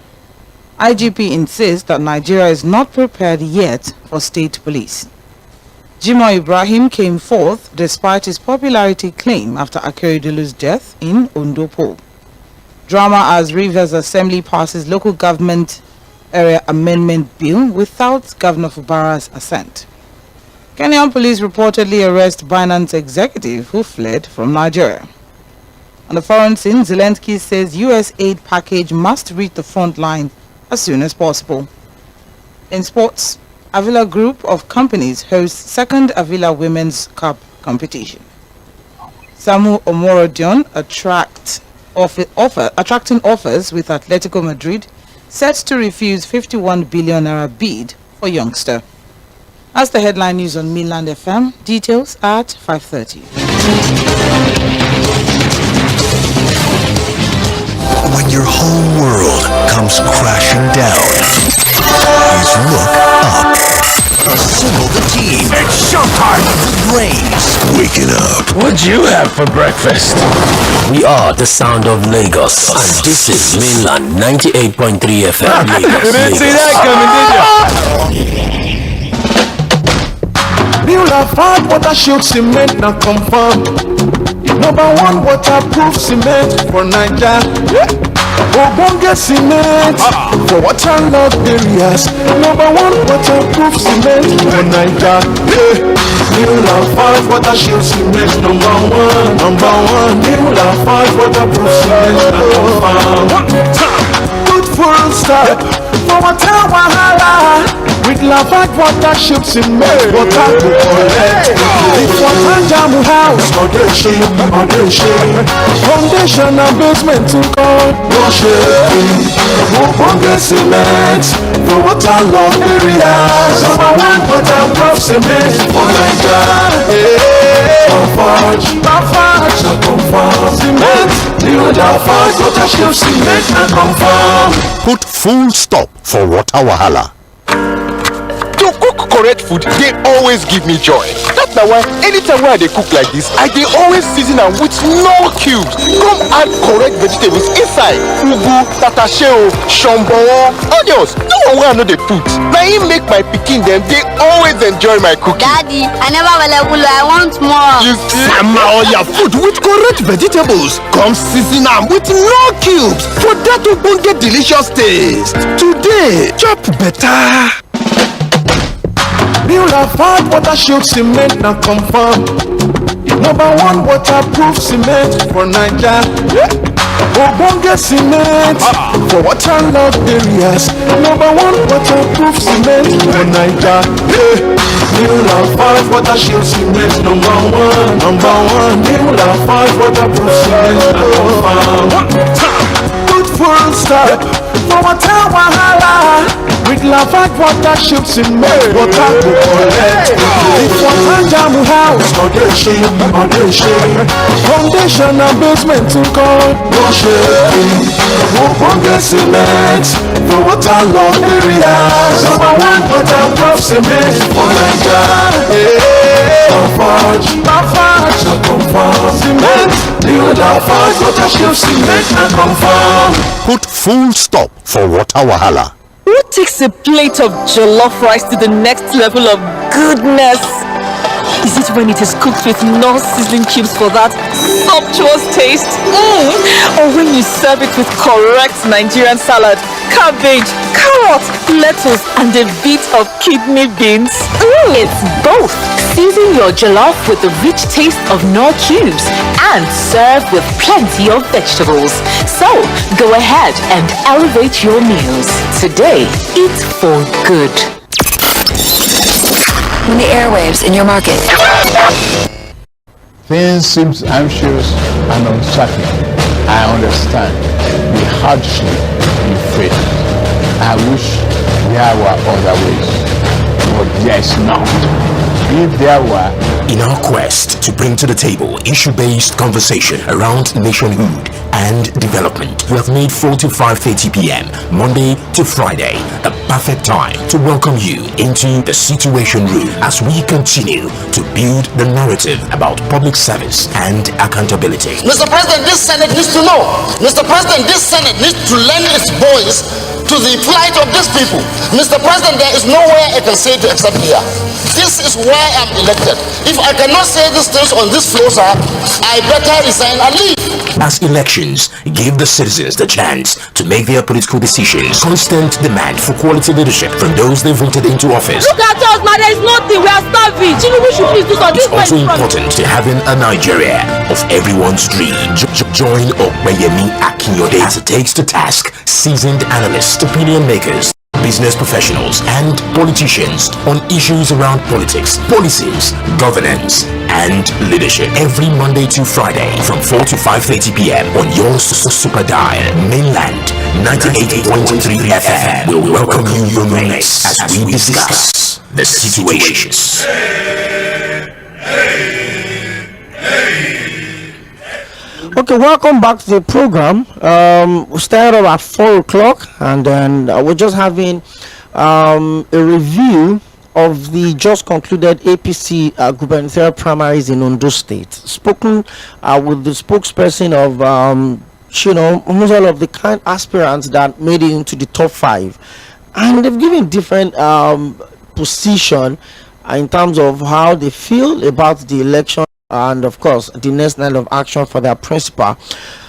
IGP insists that Nigeria is not prepared yet for state police. Jimoh Ibrahim came fourth despite his popularity claim after Akeredelu's death in Ondo poll. Drama as Rivers Assembly passes local government area amendment bill without Governor Fubara's assent. Kenyan police reportedly arrest Binance executive who fled from Nigeria. On the foreign scene, Zelensky says U.S. aid package must reach the front line as soon as possible. In sports, Avila Group of companies hosts second Avila Women's Cup competition. Samu Omorodion attracting offers with Atletico Madrid set to refuse 51 billion naira bid for youngster. That's the headline news on Mainland FM. Details at 5:30. When your whole world comes crashing down, please look up. Assemble the team. It's showtime. The brains waking up. What'd you have for breakfast? We are the sound of Lagos, and this is Mainland 98.3 FM. Lagos, You didn't see that coming, did you? New Lafarge water shield cement now confirm. Number one waterproof cement for Nigeria. Ogbonge cement for waterlogged areas. Number one waterproof cement for Nigeria. New Lafarge water shield cement number one. New Lafarge waterproof cement now confirm. Good full stop for water wahala. With Lafarge water shield cement, water to collect. If water jam house, foundation and basement to God, no shame. Ogbonge cement for waterlogged areas. Number one waterproof cement for Nigeria. Lafarge, cement. New Lafarge water shield cement and confirm. Put full stop for water wahala. To cook correct food, they always give me joy. That's why anytime when I cook like this, I dey always season them with no cubes. Come add correct vegetables inside. Ugu, tatashe, shombo, onions. No one wey I no dey put. Now he make my pikin them, they always enjoy my cooking. Daddy, I never will. I want more. You see? Sama all your food with correct vegetables. Come season them with no cubes for that ogbonge delicious taste. Today, chop better. New Lafarge water shield cement now confirm. Number one waterproof cement for Nigeria. Ogbonge cement for waterlogged areas. Number one waterproof cement for Nigeria. New Lafarge water shield cement number one. New Lafarge waterproof cement now confirm. Good full stop for water wahala. With Lafarge water shield cement, water to collect. If water jam house, foundation and basement to God, no shame. Ogbonge cement for waterlogged areas. Number one waterproof cement for Nigeria. Lafarge, cement. New Lafarge water shield cement and confirm. Put full stop for water wahala. Who takes a plate of jollof rice to the next level of goodness? Is it when it is cooked with non-sizzling cubes for that sumptuous taste? Or when you serve it with correct Nigerian salad, cabbage, carrot, lettuce, and a bit of kidney beans? It's both. Season your jollof with the rich taste of Knorr cubes and serve with plenty of vegetables. So, go ahead and elevate your meals. Today, eat for good. On the airwaves in your market. Things seem anxious and uncertain. I understand the hardship you face. I wish there were other ways, but there's not. if there were. In our quest to bring to the table issue-based conversation around nationhood and development, we have made 4 to 5:30 p.m. Monday to Friday a perfect time to welcome you into the Situation Room as we continue to build the narrative about public service and accountability. Mr. President, this Senate needs to know. Mr. President, this Senate needs to lend its voice to the plight of these people. Mr. President, there is nowhere I can say it except here. This is why I'm elected. If I cannot say these things on this floor, sir, I better resign and leave. As elections give the citizens the chance to make their political decisions, constant demand for quality leadership from those they voted into office. Look at us, man, there is nothing. We are starving. Tinubu should please do something. It's also important to having a Nigeria of everyone's dream. Join Opeyemi Akinyode as it takes to task seasoned analysts, opinion makers, business professionals and politicians on issues around politics, policies, governance and leadership every Monday to Friday from 4 to 5:30 p.m. on your super dial. Mainland 98.3 FM will welcome you your next as we discuss the situations. Okay, welcome back to the program. We started off at 4 o'clock, and then we're just having a review of the just concluded APC gubernatorial primaries in Ondo State. Spoken with the spokesperson of, almost all of the kind aspirants that made it into the top 5, and they've given different position in terms of how they feel about the election. And of course the next line of action for their principal.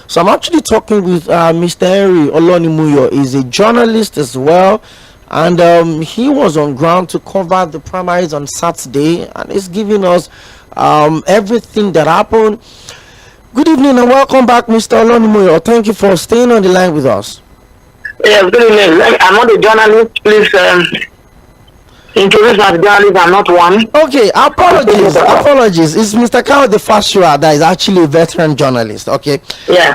So I'm actually talking with Mr. Henry Olonimuyo. He's a journalist as well, and he was on ground to cover the primaries on Saturday, and he's giving us everything that happened. Good evening and welcome back, Mr. Olonimuyo. Thank you for staying on the line with us. Yes, good evening. I'm not a journalist. Please introduce my journalist. I'm not one. Okay, apologies. It's Mr. Kayode Fashua that is actually a veteran journalist. Okay. Yeah.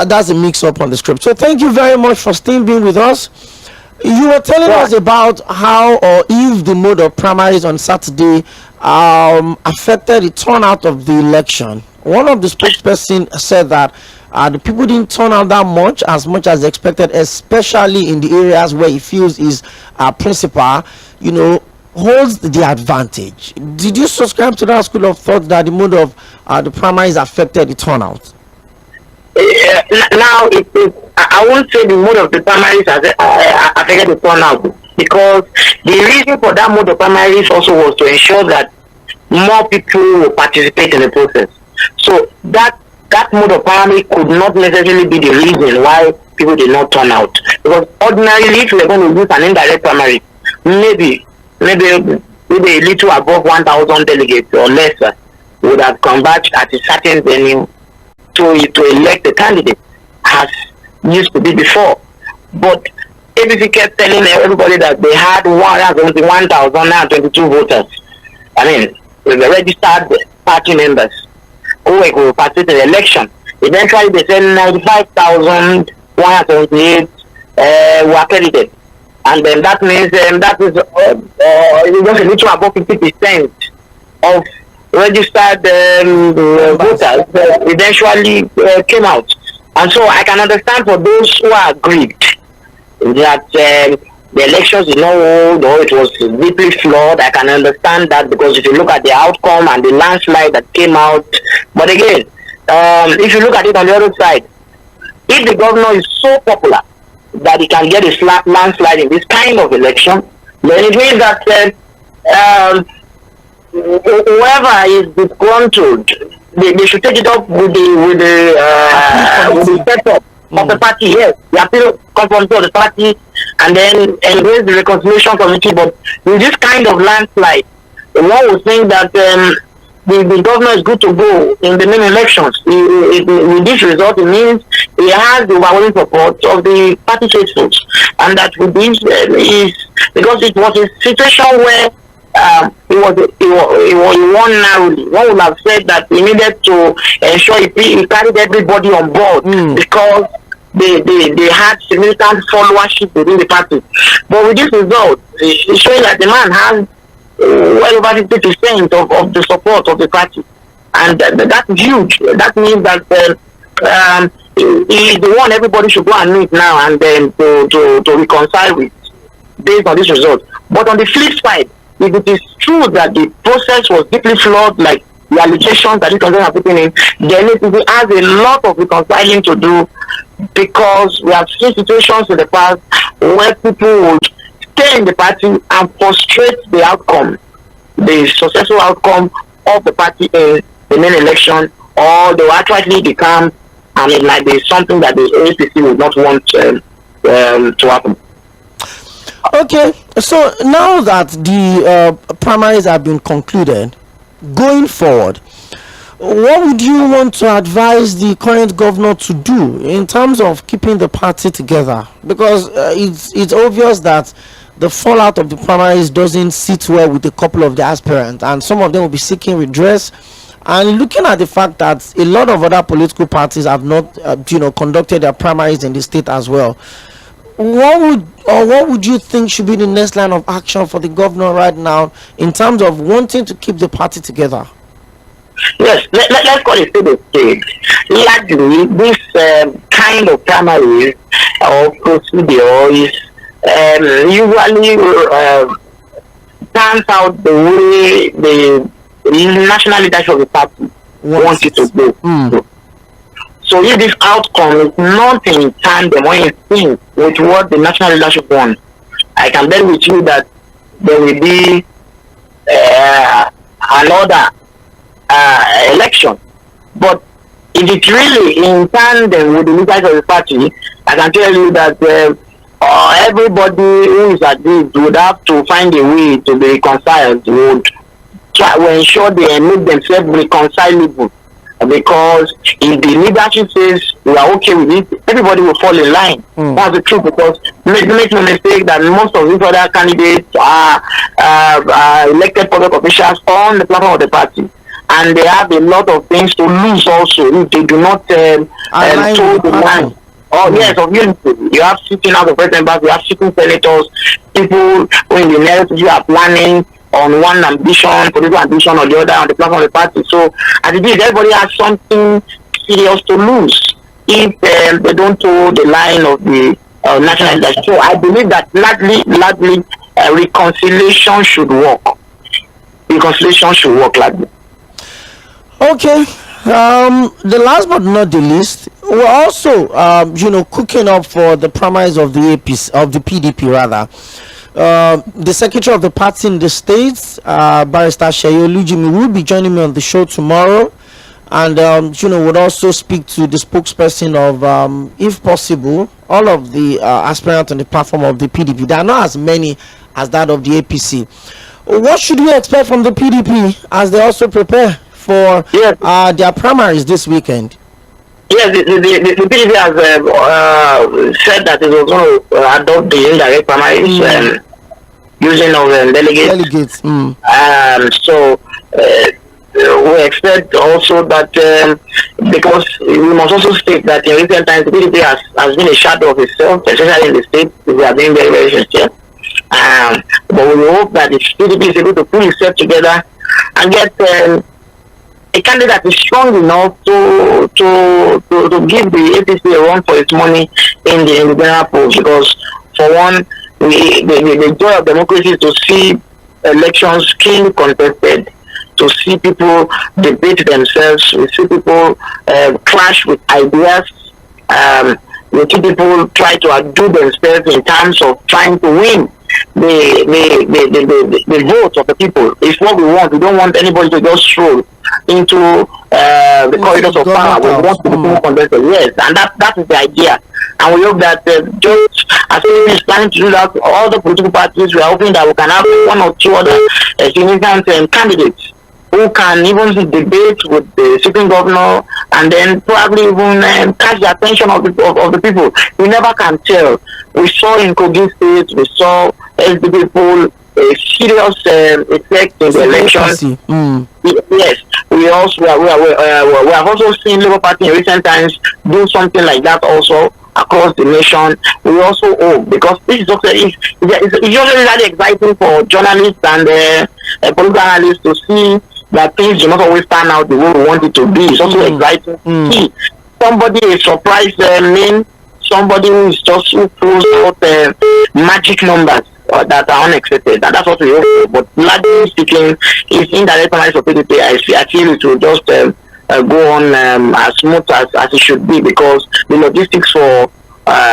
That's a mix-up on the script. So thank you very much for staying with us. You were telling us about how or if the mode of primaries on Saturday affected the turnout of the election. One of the spokesperson said that the people didn't turn out that much as expected, especially in the areas where he feels his principal, holds the advantage. Did you subscribe to that school of thought that the mode of the primaries affected the turnout? Now, I won't say the mode of the primaries affected the turnout, because the reason for that mode of primaries also was to ensure that more people will participate in the process. So that mode of primary could not necessarily be the reason why people did not turn out. Because ordinarily, if we are going to use an indirect primary, maybe a little above 1,000 delegates or lesser would have converged at a certain venue to elect a candidate, as used to be before. But ABC kept telling everybody that they had 1,922 voters. I mean, the registered party members who were participate in the election. Eventually, they said 95,178 were accredited. And then that means that is just a little above 50% of registered voters eventually came out. And so I can understand for those who are aggrieved that the elections did not hold or it was deeply flawed. I can understand that, because if you look at the outcome and the landslide that came out, but again, if you look at it on the other side, if the governor is so popular that he can get a landslide in this kind of election, then it means that whoever is disgruntled, they should take it up with the setup of the party. Yes, the appeal conformity of the party, and then embrace the reconciliation committee. But with this kind of landslide, one would think that the governor is good to go in the main elections. With this result, it means he has the overwhelming support of the party faithfuls, and that with this is because it was a situation where he won narrowly. One would have said that he needed to ensure he carried everybody on board because they had significant followership within the party. But with this result, it's showing that the man has well over 50% of the support of the party. And that's huge. That means that he is the one everybody should go and meet now and then to reconcile with based on this result. But on the flip side, if it is true that the process was deeply flawed, like the allegations that it are putting in, then it has a lot of reconciling to do, because we have seen situations in the past where people would stay in the party and frustrate the outcome, the successful outcome of the party in the main election, or they will actually become, and it might be something that the APC would not want to happen. Okay, so now that the primaries have been concluded, going forward, what would you want to advise the current governor to do in terms of keeping the party together? Because it's obvious that the fallout of the primaries doesn't sit well with a couple of the aspirants, and some of them will be seeking redress. And looking at the fact that a lot of other political parties have not, conducted their primaries in the state as well, what would you think should be the next line of action for the governor right now in terms of wanting to keep the party together? Yes, let's call it the state. Largely, this kind of primaries or procedure is usually turns out the way the national leadership of the party wants it to go. So if this outcome is not in tandem or in sync with what the national leadership wants, I can bet with you that there will be another election. But if it's really in tandem with the leaders of the party, I can tell you that everybody who is aggrieved would have to find a way to be reconciled, would try to ensure they make themselves reconcilable. Because if the leadership says we are okay with it, everybody will fall in line. That's the truth, because make no mistake that most of these other candidates are elected public officials on the platform of the party, and they have a lot of things to lose also if they do not toe the line. Oh yes, of unity. You have sitting out of president, you have sitting senators, people who in the narrative are planning on one ambition, political ambition or the other on the platform of the party. So as it is, everybody has something serious to lose if they don't toe the line of the national leadership. So I believe that largely reconciliation should work. Reconciliation should work largely. Okay. The last but not the least, we're also cooking up for the primaries of the APC, of the PDP rather. The secretary of the party in the states, Barrister Oluwujimi, will be joining me on the show tomorrow, and would also speak to the spokesperson of, if possible, all of the aspirants on the platform of the PDP. There are not as many as that of the APC. What should we expect from the PDP as they also prepare for their primaries this weekend? Yes, the PDP has said that it was going to adopt the indirect primaries using of delegates. So we expect also that because we must also state that in recent times the PDP has been a shadow of itself, especially in the state. We are being very, very sincere. But we hope that the PDP is able to pull itself together and get a candidate is strong enough to give the APC a run for its money in the general polls. Because for one, the joy of democracy is to see elections keenly contested, to see people debate themselves, to see people clash with ideas, we see people try to outdo themselves in terms of trying to win the vote of the people. It's what we want. We don't want anybody to just stroll into the corridors of power. We want to be contested. Yes, and that is the idea. And we hope that just as we is planning to do that, all the political parties, we are hoping that we can have one or two other significant candidates who can even debate with the sitting governor and then probably even catch the attention of the people. We never can tell. We saw in Kogi State, we saw SDP poll a serious effect in the election. Yes, we have also seen Labour Party in recent times do something like that also. across the nation, we also hope, because this is also it's usually really exciting for journalists and political analysts to see that things do not always turn out the way we want it to be. It's also exciting to see somebody a surprise name, somebody who throws out magic numbers that are unexpected, and that's what we hope for. But largely speaking, it's indirect primaries for PDP. I feel it will just go on as smooth as it should be, because the logistics for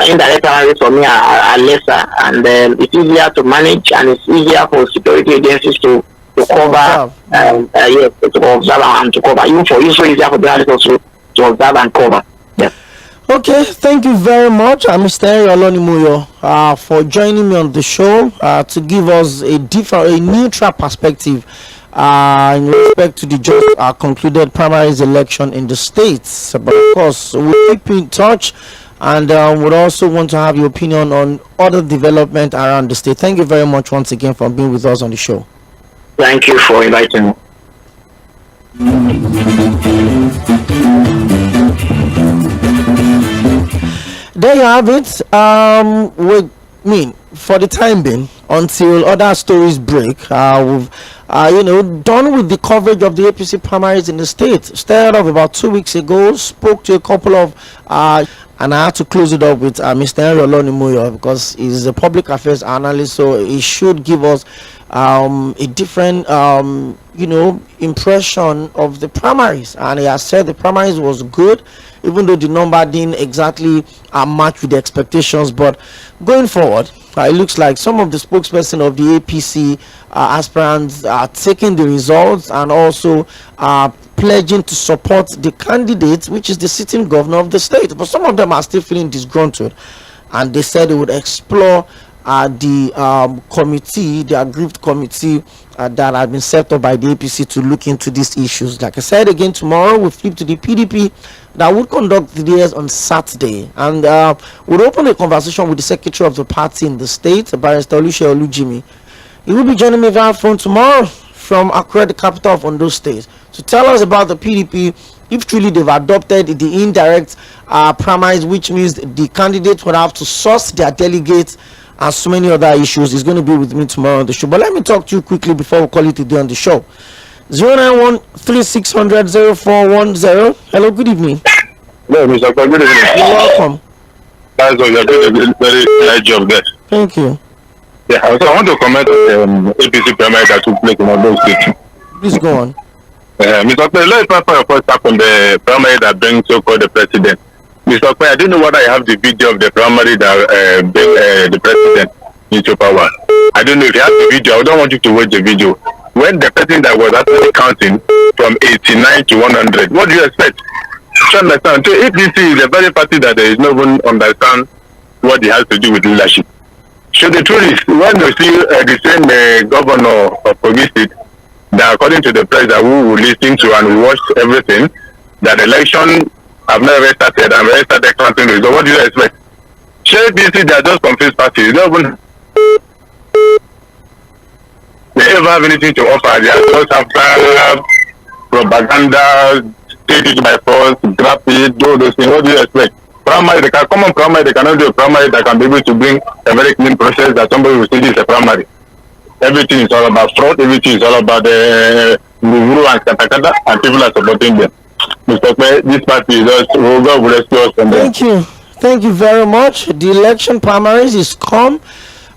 indirect primaries for me are lesser, and it's easier to manage, and it's easier for security agencies to cover, to observe and to cover. Even for you, so easier for journalists also to observe and cover. Yes. Okay, thank you very much, Mr. Rᴏᴏᴏ, for joining me on the show to give us a neutral perspective in respect to the just concluded primaries election in the states. But of course, we'll keep in touch, and would also want to have your opinion on other development around the state. Thank you very much once again for being with us on the show. Thank you for inviting me. There you have it. For the time being, until other stories break, we've done with the coverage of the APC primaries in the state. Started off about 2 weeks ago, spoke to a couple of and I had to close it up with Mr. Rᴏᴏᴏ, because he's a public affairs analyst, so he should give us a different impression of the primaries. And he has said the primaries was good, even though the number didn't exactly match with the expectations. But going forward, it looks like some of the spokesperson of the APC aspirants are taking the results and also pledging to support the candidate, which is the sitting governor of the state. But some of them are still feeling disgruntled, and they said they would explore the committee, the aggrieved committee that had been set up by the APC to look into these issues. Like I said again, tomorrow we'll flip to the PDP that would conduct the DS on Saturday, and we'll open a conversation with the secretary of the party in the state, Barrister Olusegun. He will be joining me via phone tomorrow from Accra, the capital of Ondo State, to tell us about the PDP, if truly they've adopted the indirect primaries, which means the candidates would have to source their delegates and so many other issues. He's going to be with me tomorrow on the show. But let me talk to you quickly before we call it a day on the show. 091-3600-0410. Hello, good evening. Hello, Mr. Good evening. You're welcome. That's all. You're doing a very nice job there. Thank you. Yeah, so I want to comment on the APC primary that took place in Ondo State. Please go on. Mr. Okpe, let's first start on the primary that brings so-called the president. Mr. Okpe, I don't know whether I have the video of the primary that brings the president into power. I don't know if you have the video. I don't want you to watch the video. When the president that was actually counting from 89 to 100, what do you expect? So understand. So APC is a very party that there is no one understand what it has to do with leadership. So the truth is, when you see the same governor of Kogi State, that according to the press that we will listen to and we watched everything, that election have never started and already started counting results. So what do you expect? So APC, they are just confused parties. They don't even ever have anything to offer. They are just after propaganda, take it by force, grab it, do those things. What do you expect? Primary, they can come on primary, they cannot do a primary that can be able to bring a very clean process that somebody will say this is a primary. Everything is all about fraud, everything is all about the Guru and Katakata, and people are supporting them. Mr. Okpe, this party is just, God will rescue us from them. Thank you. Thank you very much. The election primaries is come.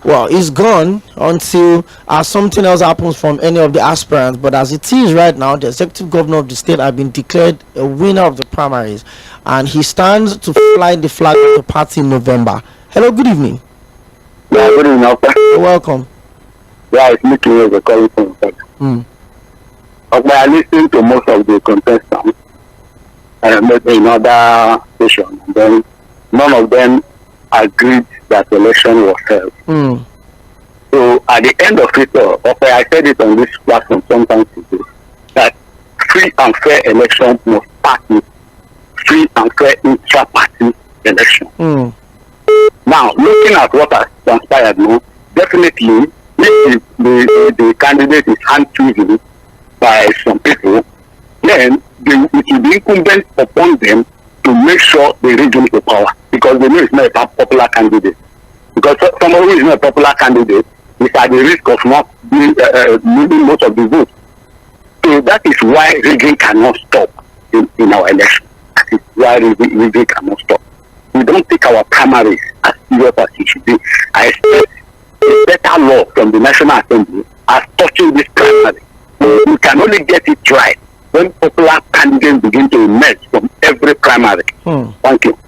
Well, it's gone until something else happens from any of the aspirants. But as it is right now, the executive governor of the state has been declared a winner of the primaries, and he stands to fly the flag of the party in November. Hello, good evening. Yeah, good evening, Okpe. You're welcome. Yeah, it's me to the calling from Okpe. I listened to most of the contestants maybe in other stations, and then none of them agreed that the election was held. So at the end of it all, I said it on this platform sometimes ago, that free and fair election must start with free and fair intra-party election. Now, looking at what has transpired now, definitely if the candidate is hand-chosen by some people, then it will be incumbent upon them to make sure they reach into power. Because because they know it's not a popular candidate. Because somebody who is not a popular candidate is at the risk of not losing most of the votes. So that is why rigging cannot stop in our election. That is why rigging cannot stop. We don't take our primaries as serious as it should be. I expect a better law from the National Assembly as touching this primary. We can only get it right when popular candidates begin to emerge from every primary. Thank you.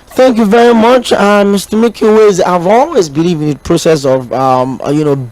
Thank you very much, Mr. Mickey. I've always believed in the process of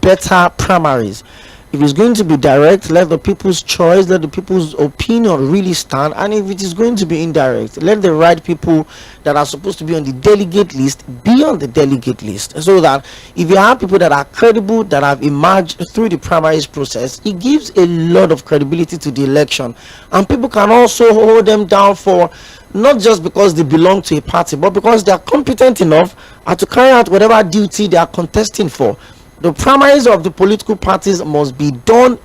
better primaries. If it's going to be direct, let the people's choice, let the people's opinion really stand. And if it is going to be indirect, let the right people that are supposed to be on the delegate list be on the delegate list. So that if you have people that are credible, that have emerged through the primaries process, it gives a lot of credibility to the election. And people can also hold them down for not just because they belong to a party, but because they are competent enough to carry out whatever duty they are contesting for. The primaries of the political parties must be done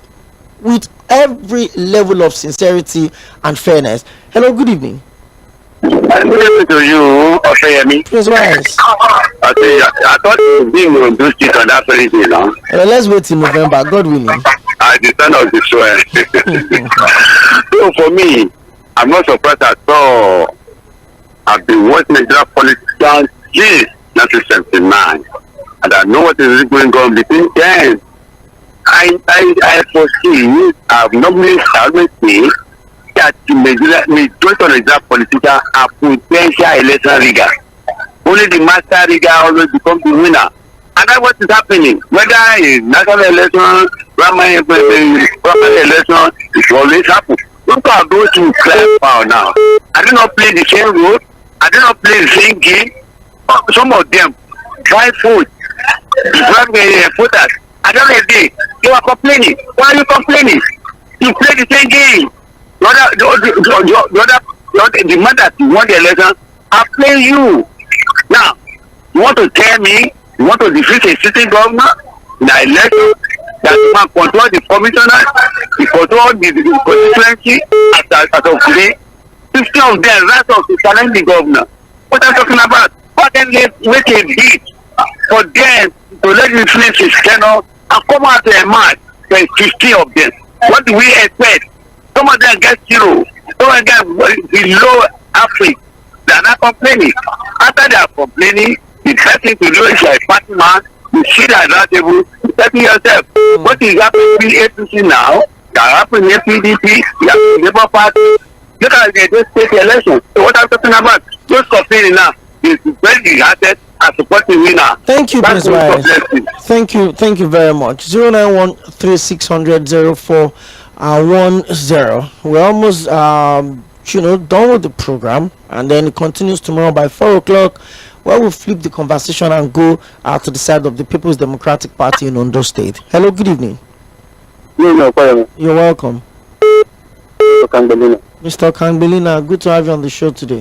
with every level of sincerity and fairness. Hello, good evening. Good evening to you, Opeyemi. Please rise. I thought you were being do shit on that very day now. Let's wait till November, God willing. I the son of the soil. So for me, I'm not surprised at all. I've been watching Nigerian politicians since 1979. And I know what is going on between them. I foresee, I've normally say that the majority of Nigerian politicians are potential election riggers. Only the master rigger always becomes the winner. And that's what is happening. Whether in national election, primary election, it always happens. Look at those who clear power now. I do not play the same role. I do not play the same game. Some of them try food. Voters. At the end of the day, you are complaining. Why are you complaining? You play the same game. The man that won the election are playing you. Now, you want to tell me you want to defeat a sitting governor in the election that man control the commissioner, he control the constituency as of today. 50 of them rise up to challenge the governor. What I'm talking about? How can they make a bid for them to let me finish his tenure and come out to a match? There's 50 of them. What do we expect? Some of them get zero. Some of them below Africa. They are not complaining. After they are complaining, the first thing to do is like party man, you sit at that table, you tell yourself, what is happening in APC now? That happened in PDP, you have the Labour Party. Look at the state election. So what I'm talking about, those complaining now, is very disheartened and supporting winner. Thank you, Prince Wise. Thank you very much. 09136000410. We're almost done with the program, and then it continues tomorrow by 4 o'clock, where we'll flip the conversation and go out to the side of the People's Democratic Party in Ondo State. Hello, good evening. You're welcome. Mr. Kangbelina, good to have you on the show today.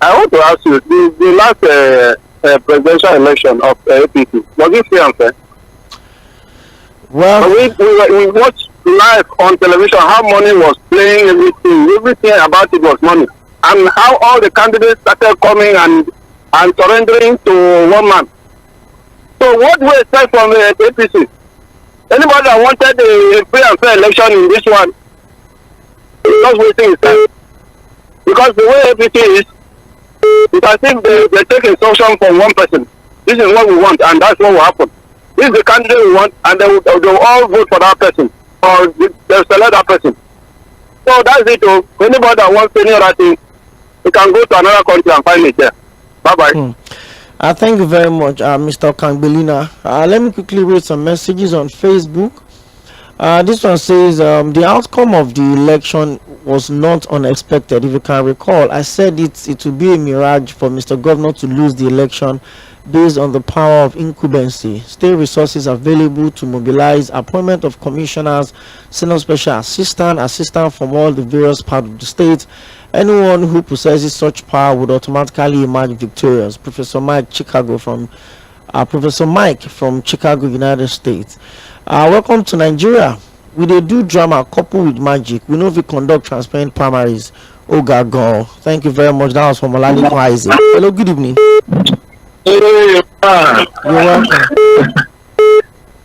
I want to ask you, the last presidential election of APC, was it fair and fair? Well, we watched live on television how money was playing, everything about it was money, and how all the candidates started coming and surrendering to one man. So what do we expect from the APC? Anybody that wanted a free and fair election in this one is just wasting his time. Because the way APC is, it's as if they take instruction from one person. This is what we want, and that's what will happen. This is the candidate we want, and they will all vote for that person, or they'll select that person. So that's it. Anybody that wants any other thing, you can go to another country and find it there. Bye-bye. Thank you very much, Mr. Kangbelina. Let me quickly read some messages on Facebook. This one says, the outcome of the election was not unexpected. If you can recall, I said it would be a mirage for Mr. Governor to lose the election based on the power of incumbency. State resources available to mobilize, appointment of commissioners, senior special assistant from all the various parts of the state. Anyone who possesses such power would automatically emerge victorious. Professor Mike from Chicago, United States. Welcome to Nigeria. We dey do drama coupled with magic. We know if we conduct transparent primaries. Ogago. Thank you very much. That was from Olani Kwaize. Hello, good evening. Hey, You're welcome.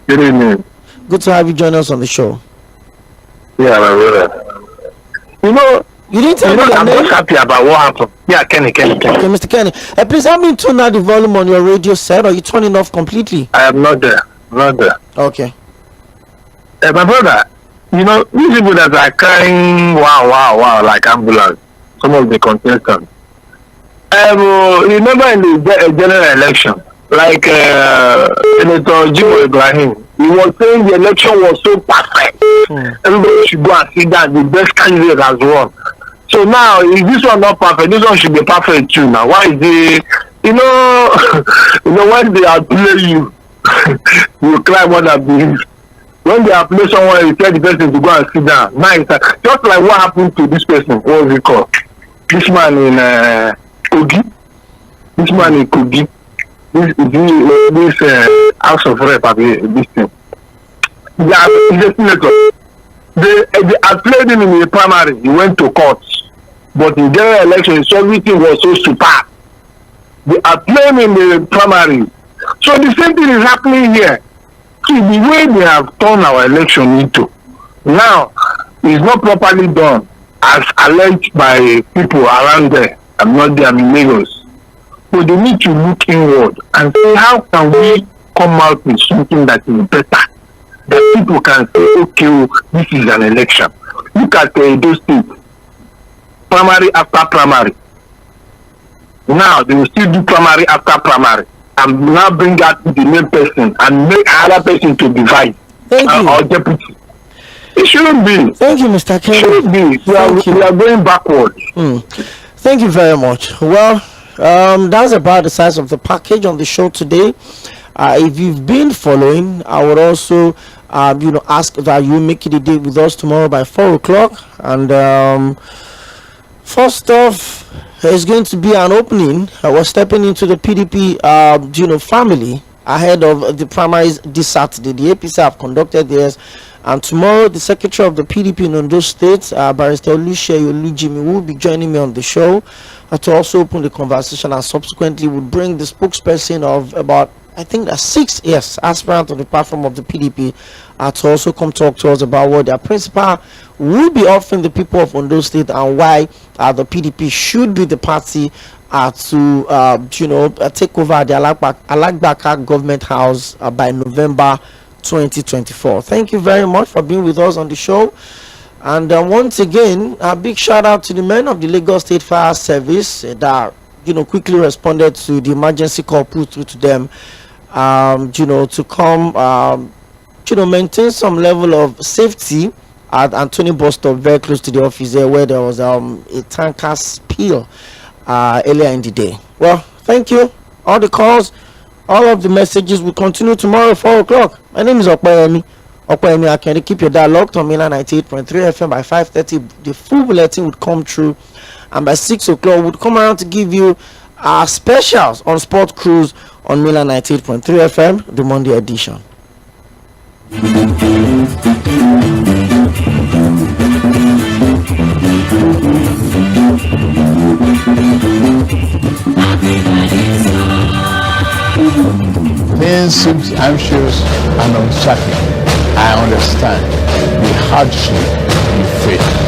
Good evening. Good to have you join us on the show. Yeah, my brother. You didn't tell me your I'm name? not happy about what happened. Yeah, Kenny. Okay, Mr. Kenny. Please help me tune down the volume on your radio set, or you turning off completely? I am not there. Not there. Okay. My brother, these people that are crying, wow, like ambulance, some of the contestants. Remember in the general election, like Senator Jimo Ibrahim, he was saying the election was so perfect. Everybody should go and sit down. The best candidate has won. So now, is this one not perfect? This one should be perfect too. Now, why is it? When they outplay you, you cry more than believe. When they outplay someone, you tell the person to go and sit down. Nice, just like what happened to this person. What was it called? This man in Kogi. This man in Kogi. This House of Rep, this thing. He's a senator. They outplayed him in the primary. He went to court. But in general election, everything was so superb. They outplayed him in the primary. So the same thing is happening here. See, the way they have turned our election into, now, is not properly done, as alleged by people around there. I'm not there, I'm in Lagos. So they need to look inward and say, how can we come out with something that is better? That people can say, okay, this is an election. Look at those things. Primary after primary. Now they will still do primary after primary. And now bring out the main person and make another person to divide. Thank you. Or deputy. It shouldn't be. Thank you, Mr. Kenny. It shouldn't be. We are going backwards. Thank you very much. Well, that's about the size of the package on the show today. If you've been following, I would also ask that you make it a date with us tomorrow by 4 o'clock. And first off, there's going to be an opening. We're stepping into the PDP family ahead of the primaries this Saturday. The APC have conducted theirs, and tomorrow the secretary of the PDP in Ondo State, Barrister Oluseyi will be joining me on the show to also open the conversation, and subsequently will bring the spokesperson of about, I think, 6 aspirants on the platform of the PDP to also come talk to us about what their principal will be offering the people of Ondo State, and why the PDP should be the party to take over the Alagbaka government house by November 2024. Thank you very much for being with us on the show. And once again, a big shout out to the men of the Lagos State Fire Service that quickly responded to the emergency call put through to them, to come maintain some level of safety at Anthony bus stop, very close to the office there, where there was a tanker spill earlier in the day. Well, thank you. All the calls, all of the messages will continue tomorrow at 4 o'clock. My name is Opeyemi. Akinyode. Keep your dial locked on Mainland 98.3 FM. By 5:30, the full bulletin would come through, and by 6 o'clock, would come around to give you our specials on Sport Cruise on Mainland 98.3 FM, the Monday edition. Things seem anxious and uncertain. I understand the hardship you face.